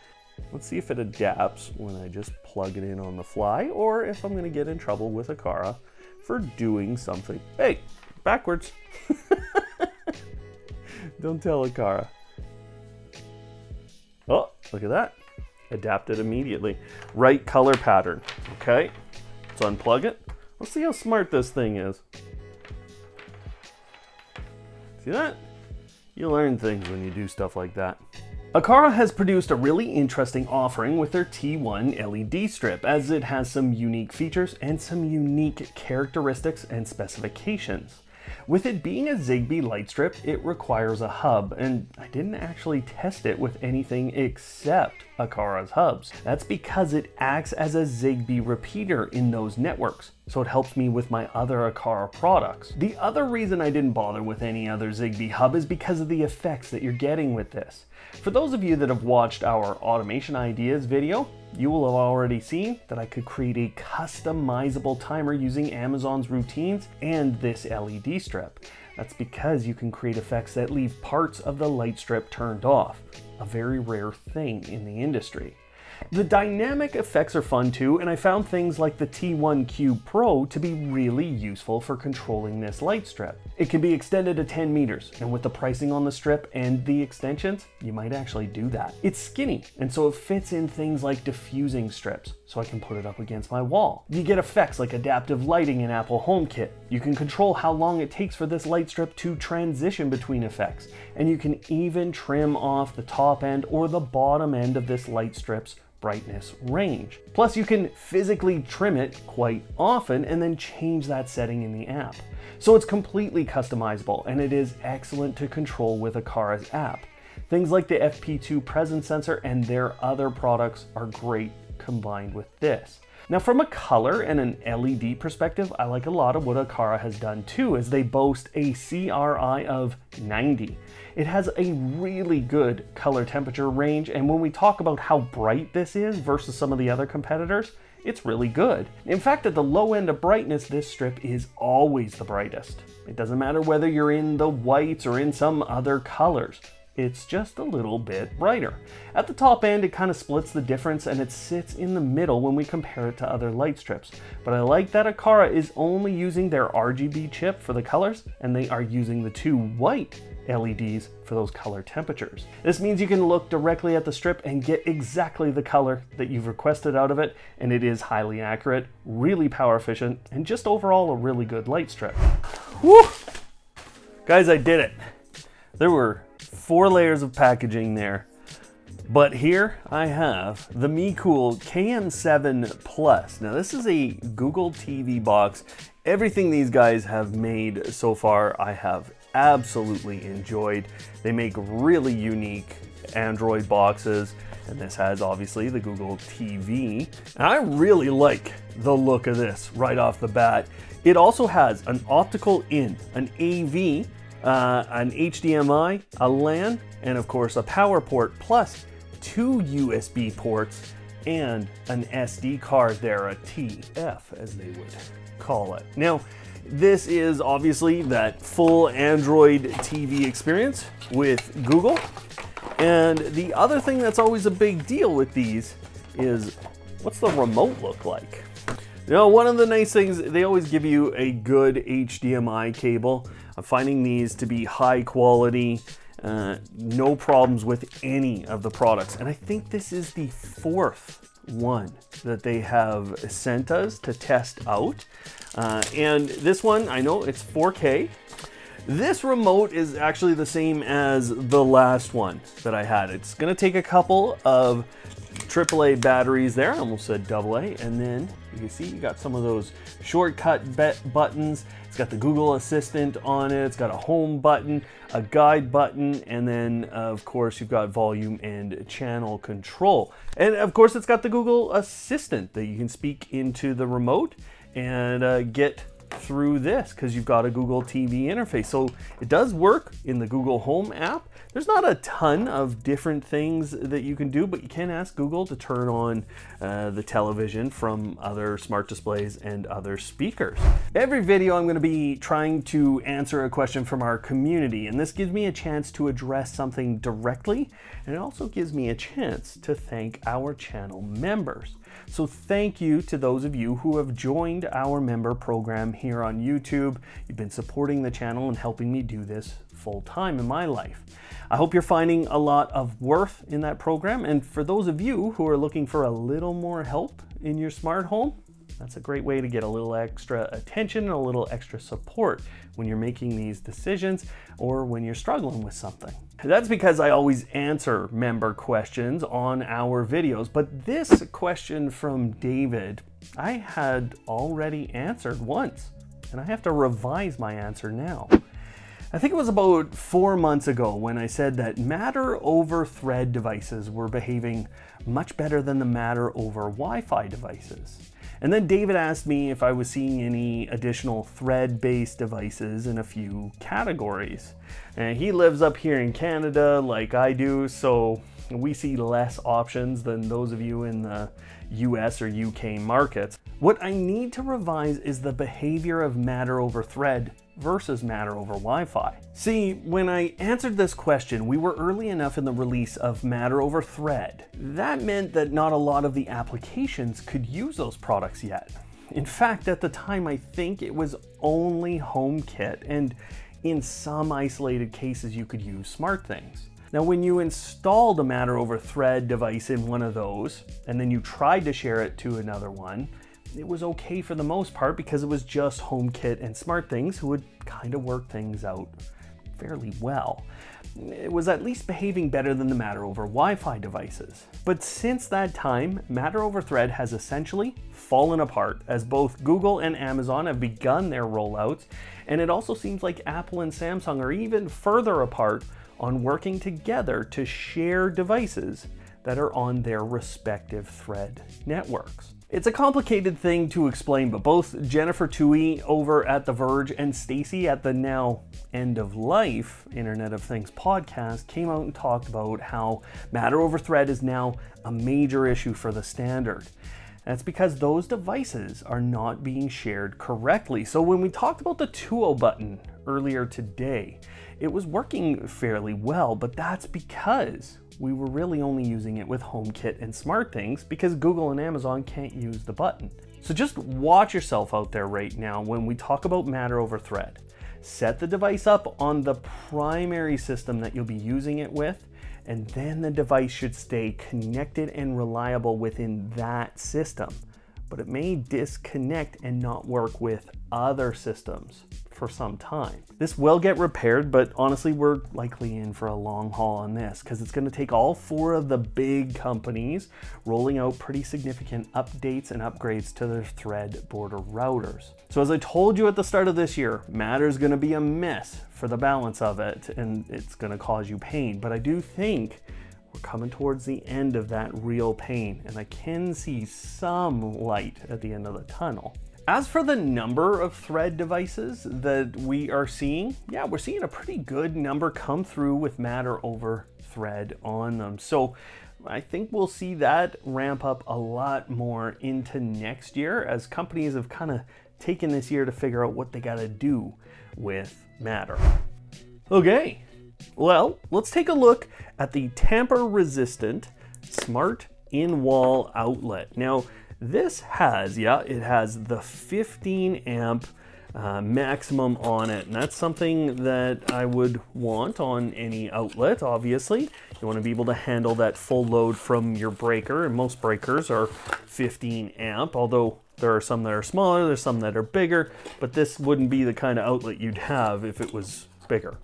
Let's see if it adapts when I just plug it in on the fly, or if I'm gonna get in trouble with Aqara for doing something. Hey, backwards. Don't tell Aqara. Oh, look at that. Adapted immediately. Right color pattern, okay? Let's unplug it. Let's see how smart this thing is. See that? You learn things when you do stuff like that. Aqara has produced a really interesting offering with their T1 LED strip, as it has some unique features and some unique characteristics and specifications. With it being a Zigbee light strip, it requires a hub, and I didn't actually test it with anything except Aqara's hubs. That's because it acts as a Zigbee repeater in those networks, so it helps me with my other Aqara products. The other reason I didn't bother with any other Zigbee hub is because of the effects that you're getting with this. For those of you that have watched our automation ideas video, you will have already seen that I could create a customizable timer using Amazon's routines and this LED strip. That's because you can create effects that leave parts of the light strip turned off, a very rare thing in the industry. The dynamic effects are fun too, and I found things like the T1 Cube Pro to be really useful for controlling this light strip. It can be extended to 10 meters, and with the pricing on the strip and the extensions, you might actually do that. It's skinny, and so it fits in things like diffusing strips, so I can put it up against my wall. You get effects like adaptive lighting in Apple HomeKit. You can control how long it takes for this light strip to transition between effects, and you can even trim off the top end or the bottom end of this light strip's brightness range. Plus, you can physically trim it quite often and then change that setting in the app. So it's completely customizable, and it is excellent to control with Aqara's app. Things like the FP2 presence sensor and their other products are great combined with this. Now, from a color and an LED perspective, I like a lot of what Aqara has done too, as they boast a CRI of 90. It has a really good color temperature range, and when we talk about how bright this is versus some of the other competitors, it's really good. In fact, at the low end of brightness, this strip is always the brightest. It doesn't matter whether you're in the whites or in some other colors. It's just a little bit brighter. At the top end, it kind of splits the difference, and it sits in the middle when we compare it to other light strips. But I like that Aqara is only using their RGB chip for the colors, and they are using the two white LEDs for those color temperatures. This means you can look directly at the strip and get exactly the color that you've requested out of it, and it is highly accurate, really power efficient, and just overall a really good light strip. Woo! Guys, I did it. There were 4 layers of packaging there, but here I have the MeCool KM7 Plus. Now this is a Google TV box. Everything these guys have made so far I have absolutely enjoyed. They make really unique Android boxes, and this has obviously the Google TV. And I really like the look of this right off the bat. It also has an optical in, an AV, an HDMI, a LAN, and of course a power port, plus 2 USB ports and an SD card there, a TF as they would call it. Now, this is obviously that full Android TV experience with Google. And the other thing that's always a big deal with these is, what's the remote look like? You know, one of the nice things, they always give you a good HDMI cable. I'm finding these to be high quality, no problems with any of the products. And I think this is the 4th one that they have sent us to test out. And this one, I know it's 4K. This remote is actually the same as the last one that I had. It's gonna take a couple of AAA batteries there, I almost said AA, and then you can see you got some of those shortcut buttons. It's got the Google Assistant on it, it's got a home button, a guide button, and then of course you've got volume and channel control. And of course it's got the Google Assistant that you can speak into the remote and get through this because you've got a Google TV interface. So it does work in the Google Home app. There's not a ton of different things that you can do, but you can ask Google to turn on the television from other smart displays and other speakers. Every video I'm going to be trying to answer a question from our community, and this gives me a chance to address something directly, and it also gives me a chance to thank our channel members. So thank you to those of you who have joined our member program here on YouTube. You've been supporting the channel and helping me do this full time in my life. I hope you're finding a lot of worth in that program. And for those of you who are looking for a little more help in your smart home, that's a great way to get a little extra attention and a little extra support when you're making these decisions or when you're struggling with something. That's because I always answer member questions on our videos, but this question from David, I had already answered once, and I have to revise my answer now. I think it was about 4 months ago when I said that Matter over Thread devices were behaving much better than the Matter over Wi-Fi devices. And then David asked me if I was seeing any additional thread-based devices in a few categories. And he lives up here in Canada like I do, so we see less options than those of you in the US or UK markets. What I need to revise is the behavior of Matter over Thread versus Matter over Wi-Fi. See, when I answered this question, we were early enough in the release of Matter over Thread. That meant that not a lot of the applications could use those products yet. In fact, at the time, I think it was only HomeKit, and in some isolated cases, you could use SmartThings. Now, when you installed a Matter over Thread device in one of those, and then you tried to share it to another one, it was okay for the most part because it was just HomeKit and SmartThings who would kind of work things out fairly well. It was at least behaving better than the Matter over Wi-Fi devices. But since that time, Matter over Thread has essentially fallen apart as both Google and Amazon have begun their rollouts, and it also seems like Apple and Samsung are even further apart on working together to share devices that are on their respective Thread networks. It's a complicated thing to explain, but both Jennifer Toohey over at The Verge and Stacy at the now End of Life Internet of Things podcast came out and talked about how Matter over Thread is now a major issue for the standard. That's because those devices are not being shared correctly. So when we talked about the 2.0 button earlier today, it was working fairly well, but that's because we were really only using it with HomeKit and SmartThings because Google and Amazon can't use the button. So just watch yourself out there right now when we talk about Matter over Thread. Set the device up on the primary system that you'll be using it with, and then the device should stay connected and reliable within that system. But it may disconnect and not work with other systems for some time. This will get repaired, but honestly, we're likely in for a long haul on this because it's going to take all 4 of the big companies rolling out pretty significant updates and upgrades to their Thread border routers. So as I told you at the start of this year, Matter's going to be a mess for the balance of it, and it's going to cause you pain. But I do think we're coming towards the end of that real pain, and I can see some light at the end of the tunnel. As for the number of Thread devices that we are seeing, yeah, we're seeing a pretty good number come through with Matter over Thread on them. So I think we'll see that ramp up a lot more into next year as companies have kind of taken this year to figure out what they got to do with Matter. Okay, well, let's take a look at the tamper-resistant smart in-wall outlet. Now, this has, it has the 15 amp maximum on it, and that's something that I would want on any outlet. Obviously, you want to be able to handle that full load from your breaker, and most breakers are 15 amp, although there are some that are smaller, there's some that are bigger, but this wouldn't be the kind of outlet you'd have if it was bigger.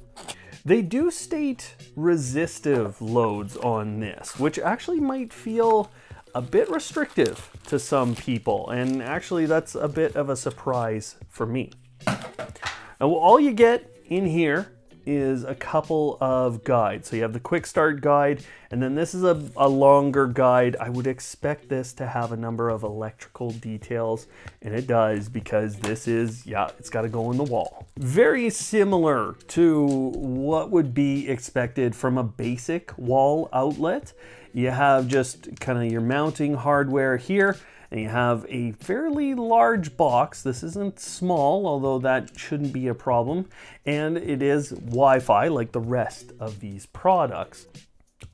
They do state resistive loads on this, which actually might feel a bit restrictive to some people, and actually that's a bit of a surprise for me. Now, all you get in here is a couple of guides. So you have the quick start guide, and then this is a longer guide. I would expect this to have a number of electrical details, and it does, because this is, it's got to go in the wall. Very similar to what would be expected from a basic wall outlet. You have just kind of your mounting hardware here, and you have a fairly large box. This isn't small, although that shouldn't be a problem. And it is Wi-Fi like the rest of these products.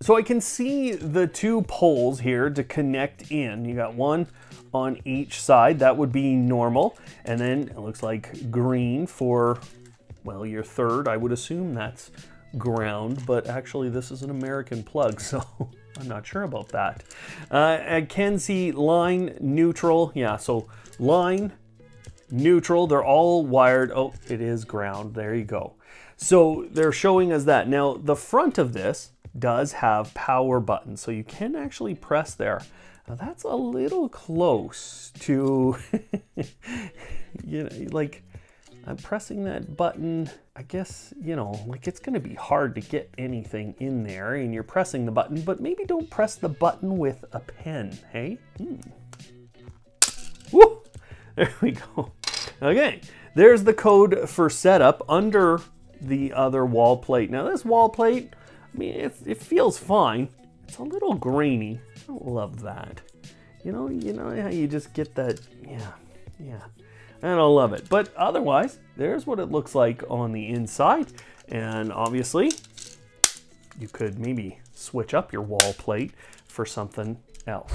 So I can see the two poles here to connect in. You got one on each side. That would be normal. And then it looks like green for, well, your third. I would assume that's ground, but actually this is an American plug, so I'm not sure about that. I can see line, neutral. Yeah, so line, neutral, they're all wired. Oh, it is ground. There you go. So they're showing us that. Now, the front of this does have power buttons, so you can actually press there. Now, that's a little close to, you know, like, I'm pressing that button, I guess, you know, like it's gonna be hard to get anything in there, and you're pressing the button, but maybe don't press the button with a pen, hey? Woo! There we go. Okay, there's the code for setup under the other wall plate. Now this wall plate, I mean, it feels fine. It's a little grainy. I don't love that. You know how you just get that, yeah. I don't love it, but otherwise, there's what it looks like on the inside. And obviously, you could maybe switch up your wall plate for something else.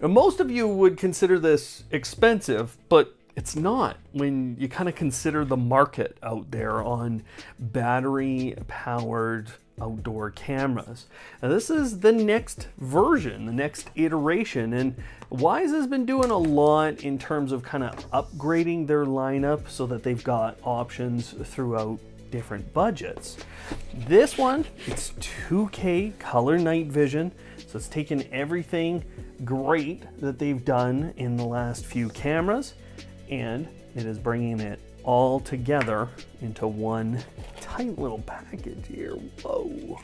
Now, most of you would consider this expensive, but it's not when you kind of consider the market out there on battery-powered outdoor cameras. Now, this is the next version, the next iteration, and Wyze has been doing a lot in terms of kind of upgrading their lineup so that they've got options throughout different budgets. This one, it's 2K color night vision, so it's taken everything great that they've done in the last few cameras, and it is bringing it all together into one tight little package here. Whoa.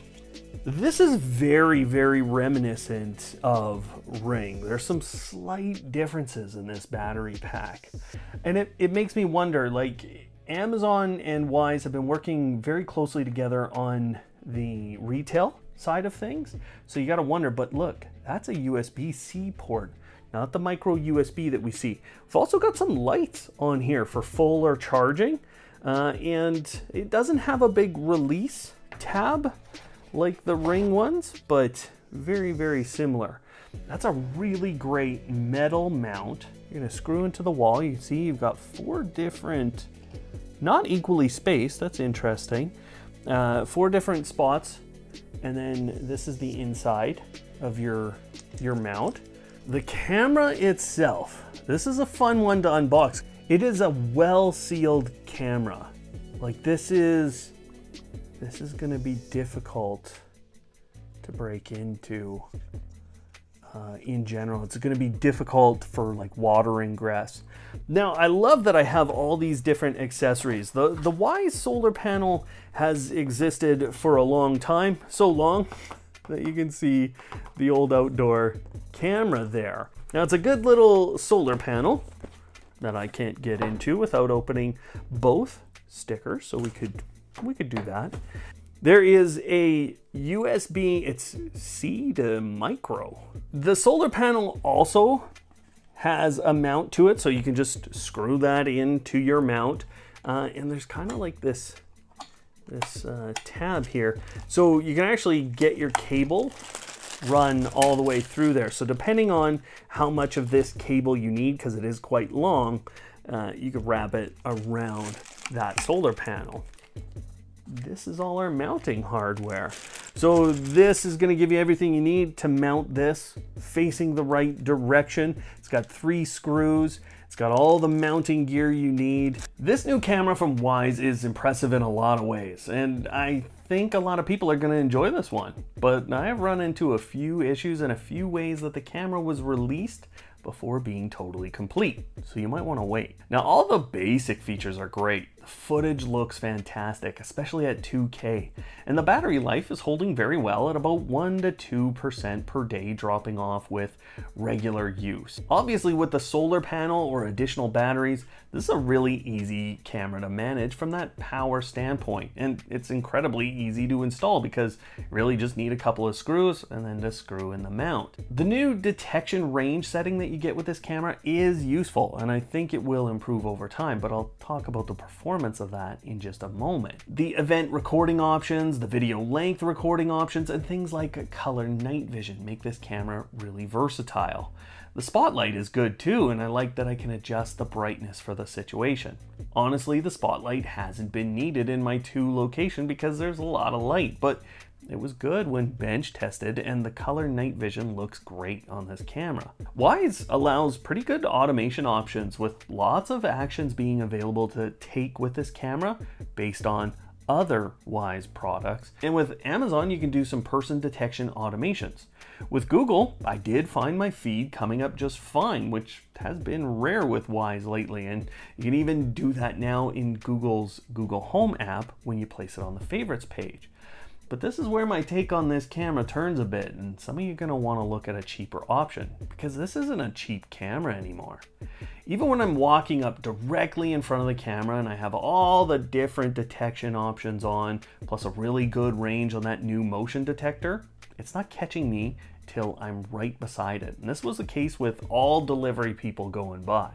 This is very, very reminiscent of Ring. There's some slight differences in this battery pack. And it makes me wonder, like, Amazon and Wyze have been working very closely together on the retail side of things. So you gotta wonder, but look, that's a USB-C port, not the micro USB that we see. We've also got some lights on here for full or charging. And it doesn't have a big release tab like the Ring ones, but very, very similar. That's a really great metal mount. You're gonna screw into the wall. You can see you've got 4 different, not equally spaced, that's interesting. 4 different spots, and then this is the inside of your mount. The camera itself, this is a fun one to unbox. It is a well-sealed camera. Like this is gonna be difficult to break into in general. It's gonna be difficult for like water ingress. Now, I love that I have all these different accessories. The Wyze solar panel has existed for a long time, so long that you can see the old outdoor camera there. Now, it's a good little solar panel that I can't get into without opening both stickers, so we could do that. There is a USB, it's C to micro. The solar panel also has a mount to it, so you can just screw that into your mount. And there's kind of like this tab here. So you can actually get your cable run all the way through there. So depending on how much of this cable you need, because it is quite long, you could wrap it around that solar panel. This is all our mounting hardware. So this is going to give you everything you need to mount this facing the right direction. It's got 3 screws. It's got all the mounting gear you need. This new camera from Wyze is impressive in a lot of ways, and I think a lot of people are going to enjoy this one. But I have run into a few issues and a few ways that the camera was released before being totally complete, so you might want to wait. Now, all the basic features are great. The footage looks fantastic, especially at 2K, and the battery life is holding very well at about 1 to 2% per day, dropping off with regular use. Obviously, with the solar panel or additional batteries, this is a really easy camera to manage from that power standpoint, and it's incredibly easy to install because you really just need a couple of screws and then just screw in the mount. The new detection range setting that you get with this camera is useful, and I think it will improve over time, but I'll talk about the performance of that in just a moment. The event recording options, the video length recording options, and things like color night vision make this camera really versatile. The spotlight is good too, and I like that I can adjust the brightness for the situation. Honestly, the spotlight hasn't been needed in my 2 location because there's a lot of light, but it was good when bench tested, and the color night vision looks great on this camera. Wyze allows pretty good automation options, with lots of actions being available to take with this camera based on other Wyze products. And with Amazon, you can do some person detection automations. With Google, I did find my feed coming up just fine, which has been rare with Wyze lately, and you can even do that now in Google's Google Home app when you place it on the favorites page. But this is where my take on this camera turns a bit, and some of you are going to want to look at a cheaper option, because this isn't a cheap camera anymore. Even when I'm walking up directly in front of the camera and I have all the different detection options on, plus a really good range on that new motion detector, it's not catching me till I'm right beside it. And this was the case with all delivery people going by.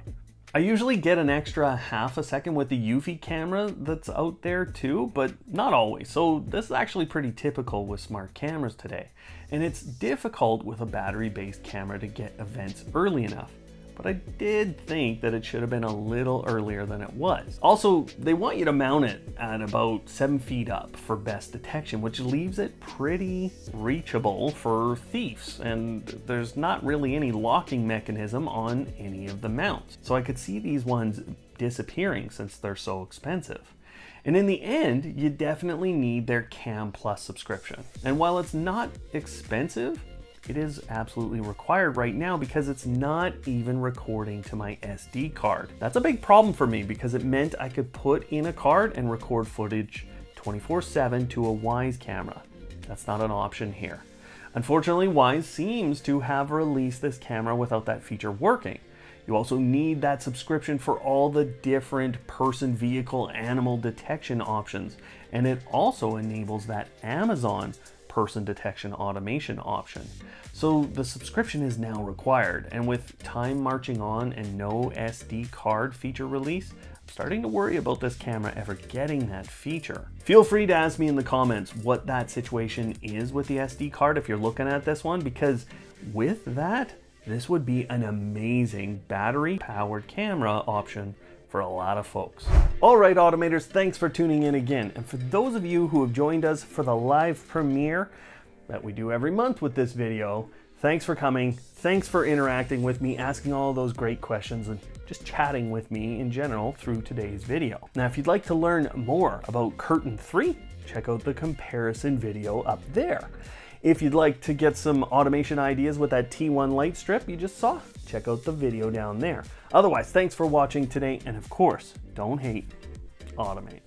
I usually get an extra half a second with the Eufy camera that's out there too, but not always. So this is actually pretty typical with smart cameras today. And it's difficult with a battery-based camera to get events early enough. But I did think that it should have been a little earlier than it was. Also, they want you to mount it at about 7 feet up for best detection, which leaves it pretty reachable for thieves. And there's not really any locking mechanism on any of the mounts. So I could see these ones disappearing since they're so expensive. And in the end, you definitely need their Cam Plus subscription. And while it's not expensive, it is absolutely required right now because it's not even recording to my SD card. That's a big problem for me because it meant I could put in a card and record footage 24/7 to a Wyze camera. That's not an option here. Unfortunately, Wyze seems to have released this camera without that feature working. You also need that subscription for all the different person, vehicle, animal detection options, and it also enables that Amazon person detection automation option. So the subscription is now required, and with time marching on and no SD card feature release, I'm starting to worry about this camera ever getting that feature. Feel free to ask me in the comments what that situation is with the SD card if you're looking at this one, because with that, this would be an amazing battery-powered camera option for a lot of folks. All right, Automators, thanks for tuning in again. And for those of you who have joined us for the live premiere that we do every month with this video, thanks for coming. Thanks for interacting with me, asking all those great questions, and just chatting with me in general through today's video. Now, if you'd like to learn more about Curtain 3, check out the comparison video up there. If you'd like to get some automation ideas with that T1 light strip you just saw, check out the video down there. Otherwise, thanks for watching today, and of course, don't hate, automate.